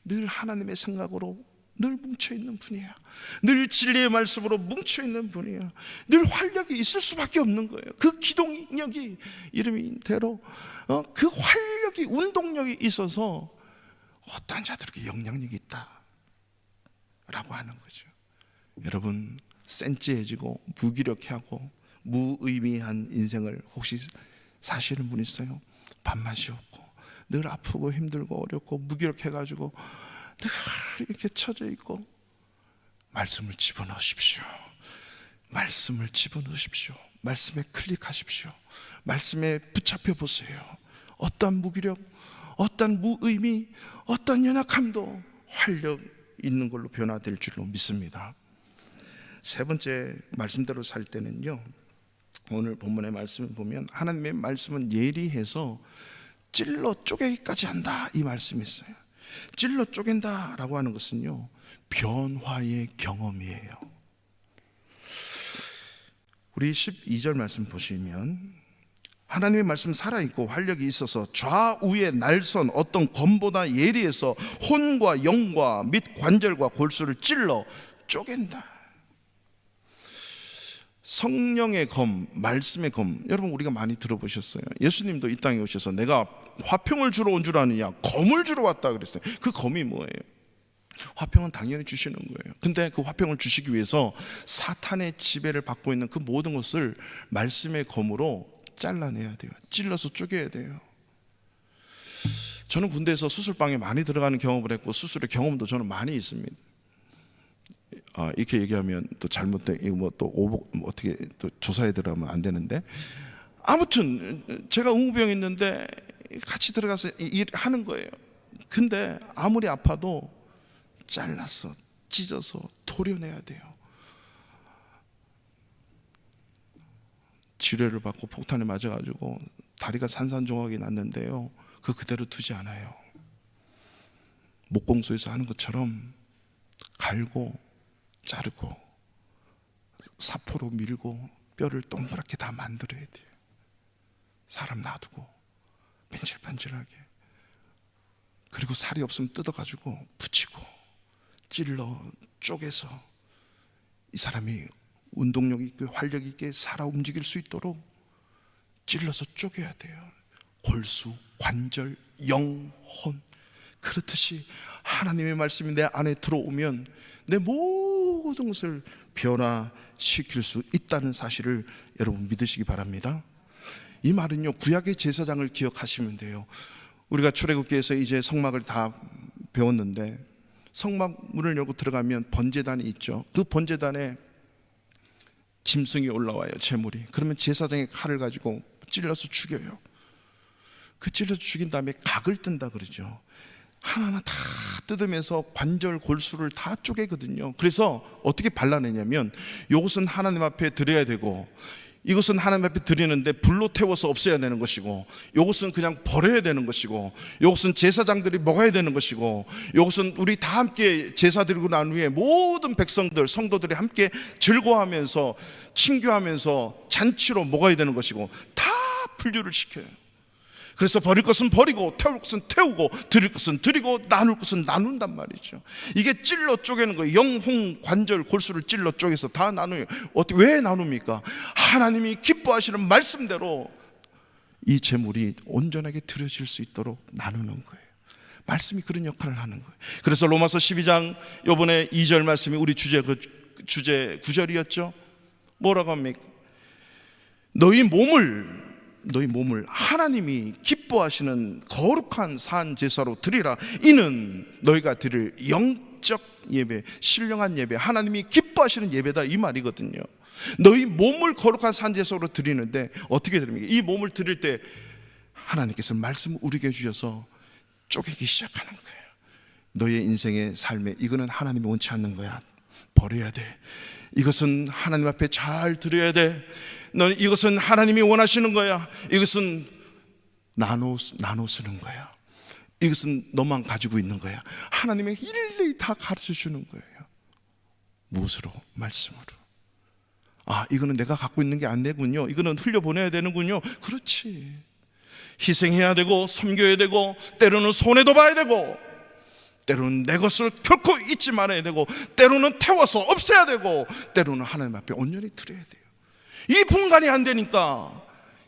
늘 하나님의 생각으로 늘 뭉쳐있는 분이에요. 늘 진리의 말씀으로 뭉쳐있는 분이에요. 늘 활력이 있을 수밖에 없는 거예요. 그 기동력이 이름대로 그 활력이, 운동력이 있어서 어떤 자들에게 영향력이 있다라고 하는 거죠. 여러분, 센치해지고 무기력해하고 무의미한 인생을 혹시 사시는 분 있어요? 밥맛이 없고 늘 아프고 힘들고 어렵고 무기력해가지고 늘 이렇게 처져 있고, 말씀을 집어넣으십시오. 말씀을 집어넣으십시오. 말씀에 클릭하십시오. 말씀에 붙잡혀 보세요. 어떤 무기력, 어떤 무의미, 어떤 연약함도 활력 있는 걸로 변화될 줄로 믿습니다. 3번째, 말씀대로 살 때는요, 오늘 본문의 말씀을 보면 하나님의 말씀은 예리해서 찔러 쪼개기까지 한다, 이 말씀이 있어요. 찔러 쪼갠다라고 하는 것은요, 변화의 경험이에요. 우리 12절 말씀 보시면 하나님의 말씀 살아있고 활력이 있어서 좌우의 날선 어떤 검보다 예리해서 혼과 영과 및 관절과 골수를 찔러 쪼갠다. 성령의 검, 말씀의 검, 여러분 우리가 많이 들어보셨어요. 예수님도 이 땅에 오셔서 내가 화평을 주러 온 줄 아느냐, 검을 주러 왔다 그랬어요. 그 검이 뭐예요? 화평은 당연히 주시는 거예요. 근데 그 화평을 주시기 위해서 사탄의 지배를 받고 있는 그 모든 것을 말씀의 검으로 잘라내야 돼요. 찔러서 쪼개야 돼요. 저는 군대에서 수술방에 많이 들어가는 경험을 했고 수술의 경험도 저는 많이 있습니다. 이렇게 얘기하면 또 잘못된 뭐 또 오복 어떻게 또 조사에 들어가면 안 되는데, 아무튼 제가 응우병 있는데 같이 들어가서 일하는 거예요. 근데 아무리 아파도 잘라서 찢어서 도려내야 돼요. 지뢰를 받고 폭탄에 맞아가지고 다리가 산산조각이 났는데요, 그 그대로 두지 않아요. 목공소에서 하는 것처럼 갈고 자르고 사포로 밀고 뼈를 동그랗게 다 만들어야 돼요. 사람 놔두고 반질반질하게. 그리고 살이 없으면 뜯어가지고 붙이고 찔러 쪼개서 이 사람이 운동력 있게 활력 있게 살아 움직일 수 있도록 찔러서 쪼개야 돼요. 골수, 관절, 영혼. 그렇듯이 하나님의 말씀이 내 안에 들어오면 내 모든 모든 것을 변화시킬 수 있다는 사실을 여러분 믿으시기 바랍니다. 이 말은요, 구약의 제사장을 기억하시면 돼요. 우리가 출애굽기에서 이제 성막을 다 배웠는데, 성막 문을 열고 들어가면 번제단이 있죠. 그 번제단에 짐승이 올라와요, 제물이. 그러면 제사장의 칼을 가지고 찔러서 죽여요. 그 찔러서 죽인 다음에 각을 뜬다 그러죠. 하나하나 다 뜯으면서 관절 골수를 다 쪼개거든요. 그래서 어떻게 발라내냐면, 이것은 하나님 앞에 드려야 되고, 이것은 하나님 앞에 드리는데 불로 태워서 없애야 되는 것이고, 이것은 그냥 버려야 되는 것이고, 이것은 제사장들이 먹어야 되는 것이고, 이것은 우리 다 함께 제사 드리고 난 후에 모든 백성들, 성도들이 함께 즐거워하면서 친교하면서 잔치로 먹어야 되는 것이고, 다 분류를 시켜요. 그래서 버릴 것은 버리고, 태울 것은 태우고, 드릴 것은 드리고, 나눌 것은 나눈단 말이죠. 이게 찔러 쪼개는 거예요. 영홍 관절 골수를 찔러 쪼개서 다 나눠요. 왜 나눕니까? 하나님이 기뻐하시는 말씀대로 이 제물이 온전하게 드려질 수 있도록 나누는 거예요. 말씀이 그런 역할을 하는 거예요. 그래서 로마서 12장 요번에 2절 말씀이 우리 주제 9절이었죠. 뭐라고 합니까? 너희 몸을 하나님이 기뻐하시는 거룩한 산 제사로 드리라. 이는 너희가 드릴 영적 예배, 신령한 예배, 하나님이 기뻐하시는 예배다, 이 말이거든요. 너희 몸을 거룩한 산 제사로 드리는데 어떻게 드립니까? 이 몸을 드릴 때 하나님께서 말씀을 우리에게 주셔서 쪼개기 시작하는 거예요. 너의 인생의 삶에 이거는 하나님이 원치 않는 거야, 버려야 돼. 이것은 하나님 앞에 잘 드려야 돼. 너 이것은 하나님이 원하시는 거야. 이것은 나눠 쓰는 거야. 이것은 너만 가지고 있는 거야. 하나님이 일일이 다 가르쳐 주는 거예요. 무엇으로? 말씀으로. 아, 이거는 내가 갖고 있는 게 안 되군요. 이거는 흘려보내야 되는군요. 그렇지. 희생해야 되고, 섬겨야 되고, 때로는 손해도 봐야 되고, 때로는 내 것을 결코 잊지 말아야 되고, 때로는 태워서 없애야 되고, 때로는 하나님 앞에 온전히 드려야 돼요. 이 분간이 안 되니까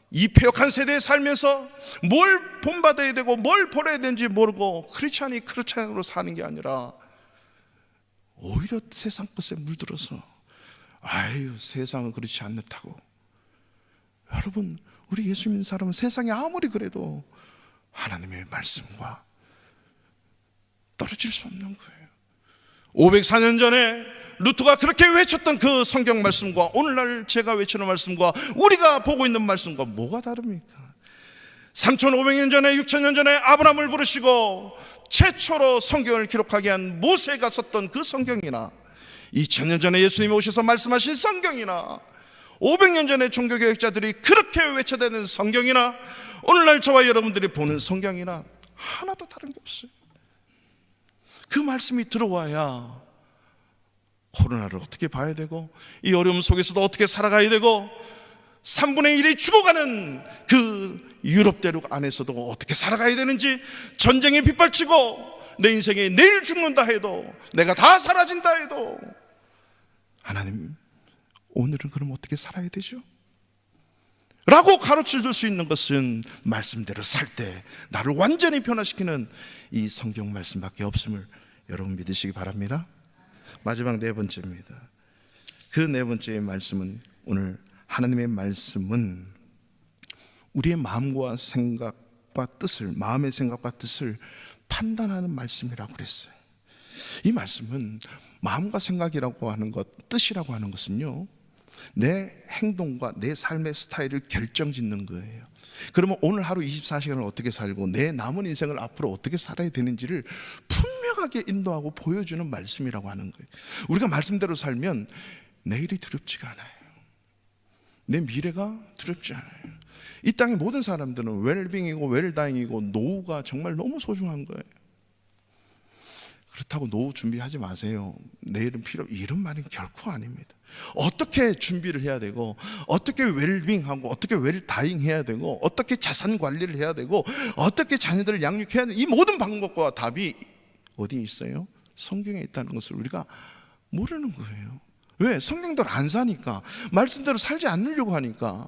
이 패역한 세대에 살면서 뭘 본받아야 되고 뭘 버려야 되는지 모르고 크리스찬으로 사는 게 아니라 오히려 세상 것에 물들어서 아유, 세상은 그렇지 않다고. 여러분, 우리 예수 믿는 사람은 세상이 아무리 그래도 하나님의 말씀과 떨어질 수 없는 거예요. 504년 전에 루트가 그렇게 외쳤던 그 성경 말씀과 오늘날 제가 외치는 말씀과 우리가 보고 있는 말씀과 뭐가 다릅니까? 3500년 전에, 6000년 전에 아브라함을 부르시고 최초로 성경을 기록하게 한 모세가 썼던 그 성경이나, 2000년 전에 예수님이 오셔서 말씀하신 성경이나, 500년 전에 종교개혁자들이 그렇게 외쳐대는 성경이나, 오늘날 저와 여러분들이 보는 성경이나 하나도 다른 게 없어요. 그 말씀이 들어와야 코로나를 어떻게 봐야 되고, 이 어려움 속에서도 어떻게 살아가야 되고, 3분의 1이 죽어가는 그 유럽 대륙 안에서도 어떻게 살아가야 되는지, 전쟁에 빗발치고 내 인생에 내일 죽는다 해도, 내가 다 사라진다 해도, 하나님 오늘은 그럼 어떻게 살아야 되죠? 라고 가르쳐 줄 수 있는 것은 말씀대로 살 때 나를 완전히 변화시키는 이 성경 말씀밖에 없음을 여러분 믿으시기 바랍니다. 마지막 네 번째입니다. 그 네 번째의 말씀은, 오늘 하나님의 말씀은 우리의 마음과 생각과 뜻을, 마음의 생각과 뜻을 판단하는 말씀이라고 그랬어요. 이 말씀은 마음과 생각이라고 하는 것, 뜻이라고 하는 것은요, 내 행동과 내 삶의 스타일을 결정짓는 거예요. 그러면 오늘 하루 24시간을 어떻게 살고 내 남은 인생을 앞으로 어떻게 살아야 되는지를 분명하게 인도하고 보여주는 말씀이라고 하는 거예요. 우리가 말씀대로 살면 내일이 두렵지가 않아요. 내 미래가 두렵지 않아요. 이 땅의 모든 사람들은 웰빙이고 웰다잉이고 노후가 정말 너무 소중한 거예요. 그렇다고 노후 준비하지 마세요, 내일은 필요, 이런 말은 결코 아닙니다. 어떻게 준비를 해야 되고, 어떻게 웰빙하고, 어떻게 웰다잉 해야 되고, 어떻게 자산 관리를 해야 되고, 어떻게 자녀들을 양육해야 되고, 이 모든 방법과 답이 어디 있어요? 성경에 있다는 것을 우리가 모르는 거예요. 왜? 성경대로 안 사니까, 말씀대로 살지 않으려고 하니까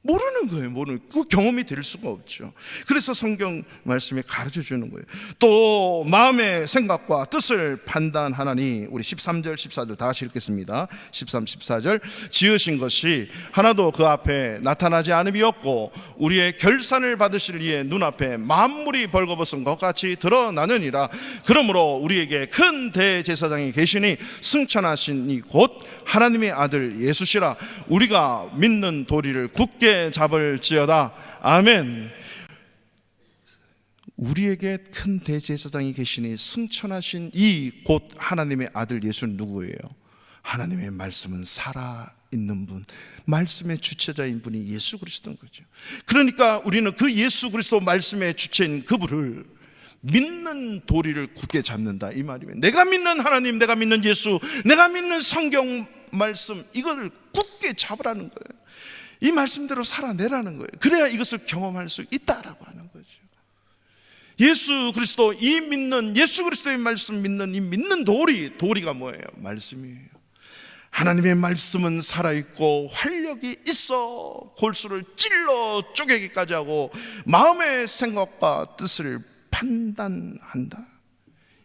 모르는 거예요. 그 경험이 될 수가 없죠. 그래서 성경 말씀에 가르쳐 주는 거예요. 또 마음의 생각과 뜻을 판단하나니, 우리 13절 14절 다 같이 읽겠습니다. 13, 14절. 지으신 것이 하나도 그 앞에 나타나지 않음이 없고 우리의 결산을 받으실 이의 눈앞에 만물이 벌거벗은 것 같이 드러나느니라. 그러므로 우리에게 큰 대제사장이 계시니 승천하신 이 곧 하나님의 아들 예수시라. 우리가 믿는 도리를 굳게 잡을지어다. 아멘. 우리에게 큰 대제사장이 계시니 승천하신 이 곧 하나님의 아들 예수는 누구예요? 하나님의 말씀은 살아있는 분, 말씀의 주체자인 분이 예수 그리스도인 거죠. 그러니까 우리는 그 예수 그리스도 말씀의 주체인 그분을 믿는 도리를 굳게 잡는다, 이 말이면 내가 믿는 하나님, 내가 믿는 예수, 내가 믿는 성경 말씀, 이걸 굳게 잡으라는 거예요. 이 말씀대로 살아내라는 거예요. 그래야 이것을 경험할 수 있다라고 하는 거죠. 예수 그리스도, 이 믿는 예수 그리스도의 말씀 믿는 이 믿는 도리가 뭐예요? 말씀이에요. 하나님의 말씀은 살아있고 활력이 있어 골수를 찔러 쪼개기까지 하고 마음의 생각과 뜻을 판단한다.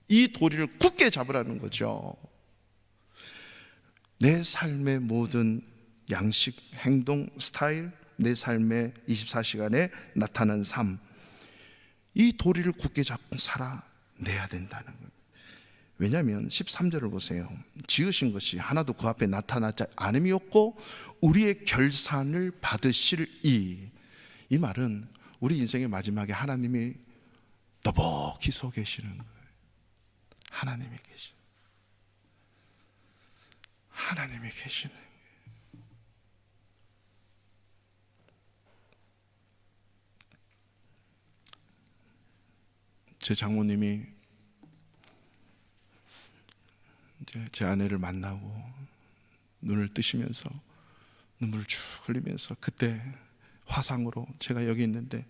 이 도리를 굳게 잡으라는 거죠. 내 삶의 모든 양식, 행동, 스타일, 내 삶의 24시간에 나타나는 삶, 이 도리를 굳게 잡고 살아내야 된다는 거예요. 왜냐하면 13절을 보세요. 지으신 것이 하나도 그 앞에 나타나지 않음이 없고 우리의 결산을 받으실 이 말은 우리 인생의 마지막에 하나님이 너벅히 서 계시는 거예요. 하나님이 계시는 거예요. 제 장모님이 이제 제 아내를 만나고 눈을 뜨시면서 눈물을 쭉 흘리면서 그때 화상으로 제가 여기 있는데,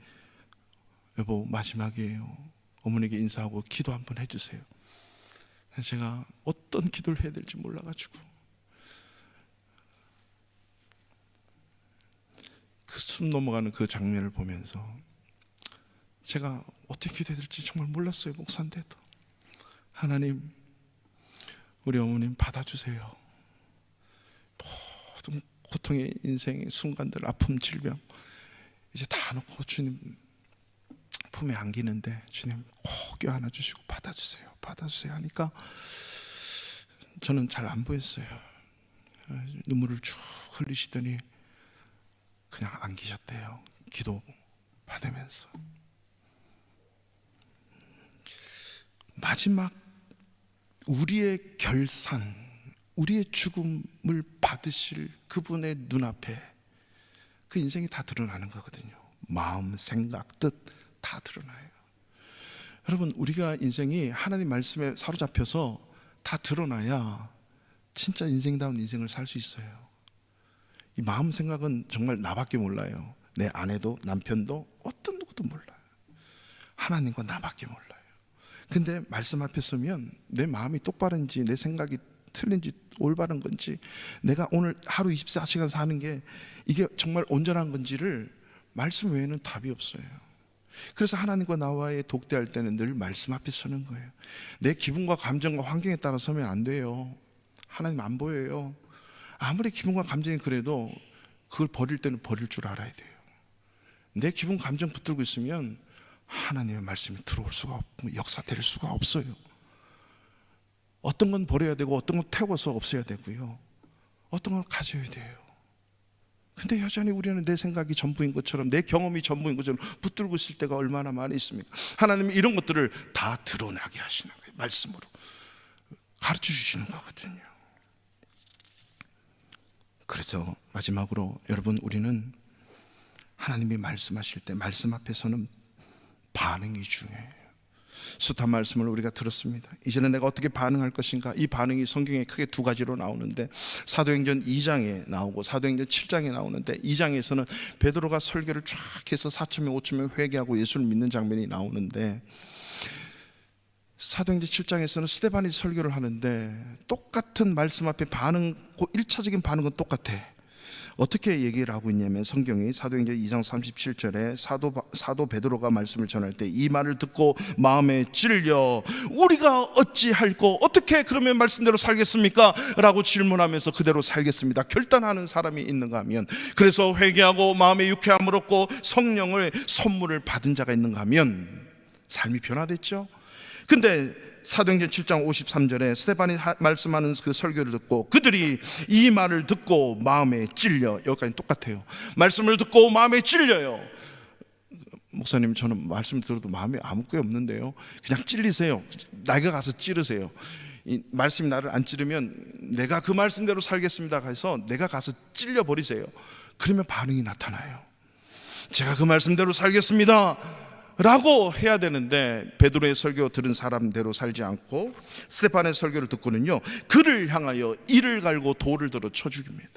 여보 마지막이에요, 어머니에게 인사하고 기도 한번 해주세요. 제가 어떤 기도를 해야 될지 몰라가지고 그 숨 넘어가는 그 장면을 보면서 제가 어떻게 기도해야 될지 정말 몰랐어요. 목사인데도 하나님, 우리 어머님 받아주세요. 모든 고통의 인생의 순간들, 아픔, 질병 이제 다 놓고 주님 품에 안기는데 주님 꼭 껴안아 주시고 받아주세요 하니까 저는 잘 안 보였어요. 눈물을 쭉 흘리시더니 그냥 안기셨대요. 기도 받으면서. 마지막 우리의 결산, 우리의 죽음을 받으실 그분의 눈앞에 그 인생이 다 드러나는 거거든요. 마음, 생각, 뜻 다 드러나요. 여러분, 우리가 인생이 하나님 말씀에 사로잡혀서 다 드러나야 진짜 인생다운 인생을 살 수 있어요. 이 마음 생각은 정말 나밖에 몰라요. 내 아내도 남편도 어떤 누구도 몰라요. 하나님과 나밖에 몰라요. 근데 말씀 앞에 서면 내 마음이 똑바른지 내 생각이 틀린지 올바른 건지, 내가 오늘 하루 24시간 사는 게 이게 정말 온전한 건지를 말씀 외에는 답이 없어요. 그래서 하나님과 나와의 독대할 때는 늘 말씀 앞에 서는 거예요. 내 기분과 감정과 환경에 따라 서면 안 돼요. 하나님 안 보여요. 아무리 기분과 감정이 그래도 그걸 버릴 때는 버릴 줄 알아야 돼요. 내 기분 감정 붙들고 있으면 하나님의 말씀이 들어올 수가 없고 역사될 수가 없어요. 어떤 건 버려야 되고 어떤 건 태워서 없애야 되고요, 어떤 건 가져야 돼요. 근데 여전히 우리는 내 생각이 전부인 것처럼, 내 경험이 전부인 것처럼 붙들고 있을 때가 얼마나 많이 있습니까? 하나님이 이런 것들을 다 드러나게 하시는 거예요. 말씀으로 가르쳐 주시는 거거든요. 그래서 마지막으로 여러분, 우리는 하나님이 말씀하실 때 말씀 앞에서는 반응이 중요해요. 숱한 말씀을 우리가 들었습니다. 이제는 내가 어떻게 반응할 것인가? 이 반응이 성경에 크게 두 가지로 나오는데, 사도행전 2장에 나오고 사도행전 7장에 나오는데, 2장에서는 베드로가 설교를 쫙 해서 4,000명 5,000명 회개하고 예수를 믿는 장면이 나오는데, 사도행전 7장에서는 스데반이 설교를 하는데 똑같은 말씀 앞에 반응, 1차적인 반응은 똑같아. 어떻게 얘기를 하고 있냐면 성경이 사도행전 2장 37절에 사도 베드로가 말씀을 전할 때 이 말을 듣고 마음에 찔려 우리가 어찌할꼬 어떻게 그러면 말씀대로 살겠습니까? 라고 질문하면서 그대로 살겠습니다 결단하는 사람이 있는가 하면, 그래서 회개하고 마음에 유쾌함을 얻고 성령을 선물을 받은 자가 있는가 하면 삶이 변화됐죠. 근데 사도행전 7장 53절에 스데반이 말씀하는 그 설교를 듣고 그들이 이 말을 듣고 마음에 찔려, 여기까지 똑같아요. 말씀을 듣고 마음에 찔려요. 목사님, 저는 말씀 들어도 마음에 아무 게 없는데요. 그냥 찔리세요. 내가 가서 찌르세요. 이 말씀이 나를 안 찌르면 내가 그 말씀대로 살겠습니다 해서 내가 가서 찔려버리세요. 그러면 반응이 나타나요. 제가 그 말씀대로 살겠습니다 라고 해야 되는데, 베드로의 설교 들은 사람대로 살지 않고 스데반의 설교를 듣고는요, 그를 향하여 이를 갈고 돌을 들어 쳐 죽입니다.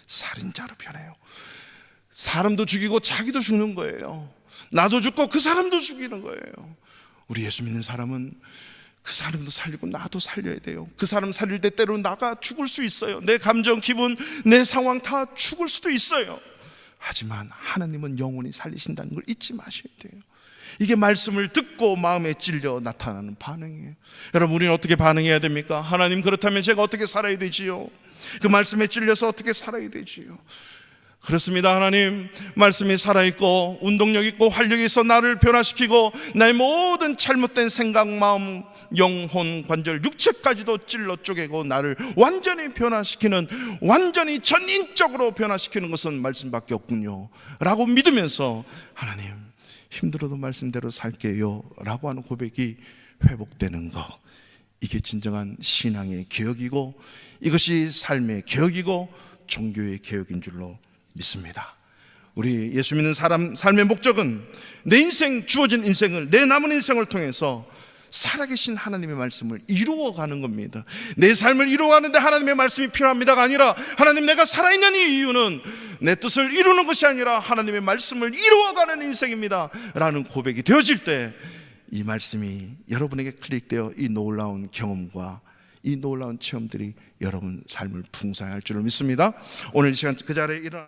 살인자로 변해요. 사람도 죽이고 자기도 죽는 거예요. 나도 죽고 그 사람도 죽이는 거예요. 우리 예수 믿는 사람은 그 사람도 살리고 나도 살려야 돼요. 그 사람 살릴 때 때로 나가 죽을 수 있어요. 내 감정, 기분, 내 상황 다 죽을 수도 있어요. 하지만 하나님은 영원히 살리신다는 걸 잊지 마셔야 돼요. 이게 말씀을 듣고 마음에 찔려 나타나는 반응이에요. 여러분, 우리는 어떻게 반응해야 됩니까? 하나님, 그렇다면 제가 어떻게 살아야 되지요? 그 말씀에 찔려서 어떻게 살아야 되지요? 그렇습니다. 하나님, 말씀이 살아있고 운동력 있고 활력이 있어 나를 변화시키고 나의 모든 잘못된 생각, 마음, 영혼, 관절, 육체까지도 찔러 쪼개고 나를 완전히 변화시키는, 완전히 전인적으로 변화시키는 것은 말씀밖에 없군요 라고 믿으면서, 하나님, 힘들어도 말씀대로 살게요 라고 하는 고백이 회복되는 것, 이게 진정한 신앙의 개혁이고 이것이 삶의 개혁이고 종교의 개혁인 줄로 믿습니다. 우리 예수 믿는 사람 삶의 목적은 내 인생, 주어진 인생을, 내 남은 인생을 통해서 살아계신 하나님의 말씀을 이루어가는 겁니다. 내 삶을 이루어가는데 하나님의 말씀이 필요합니다가 아니라, 하나님, 내가 살아있는 이 이유는 내 뜻을 이루는 것이 아니라 하나님의 말씀을 이루어가는 인생입니다 라는 고백이 되어질 때, 이 말씀이 여러분에게 클릭되어 이 놀라운 경험과 이 놀라운 체험들이 여러분 삶을 풍성할 줄을 믿습니다. 오늘 이 시간 그 자리에 일어나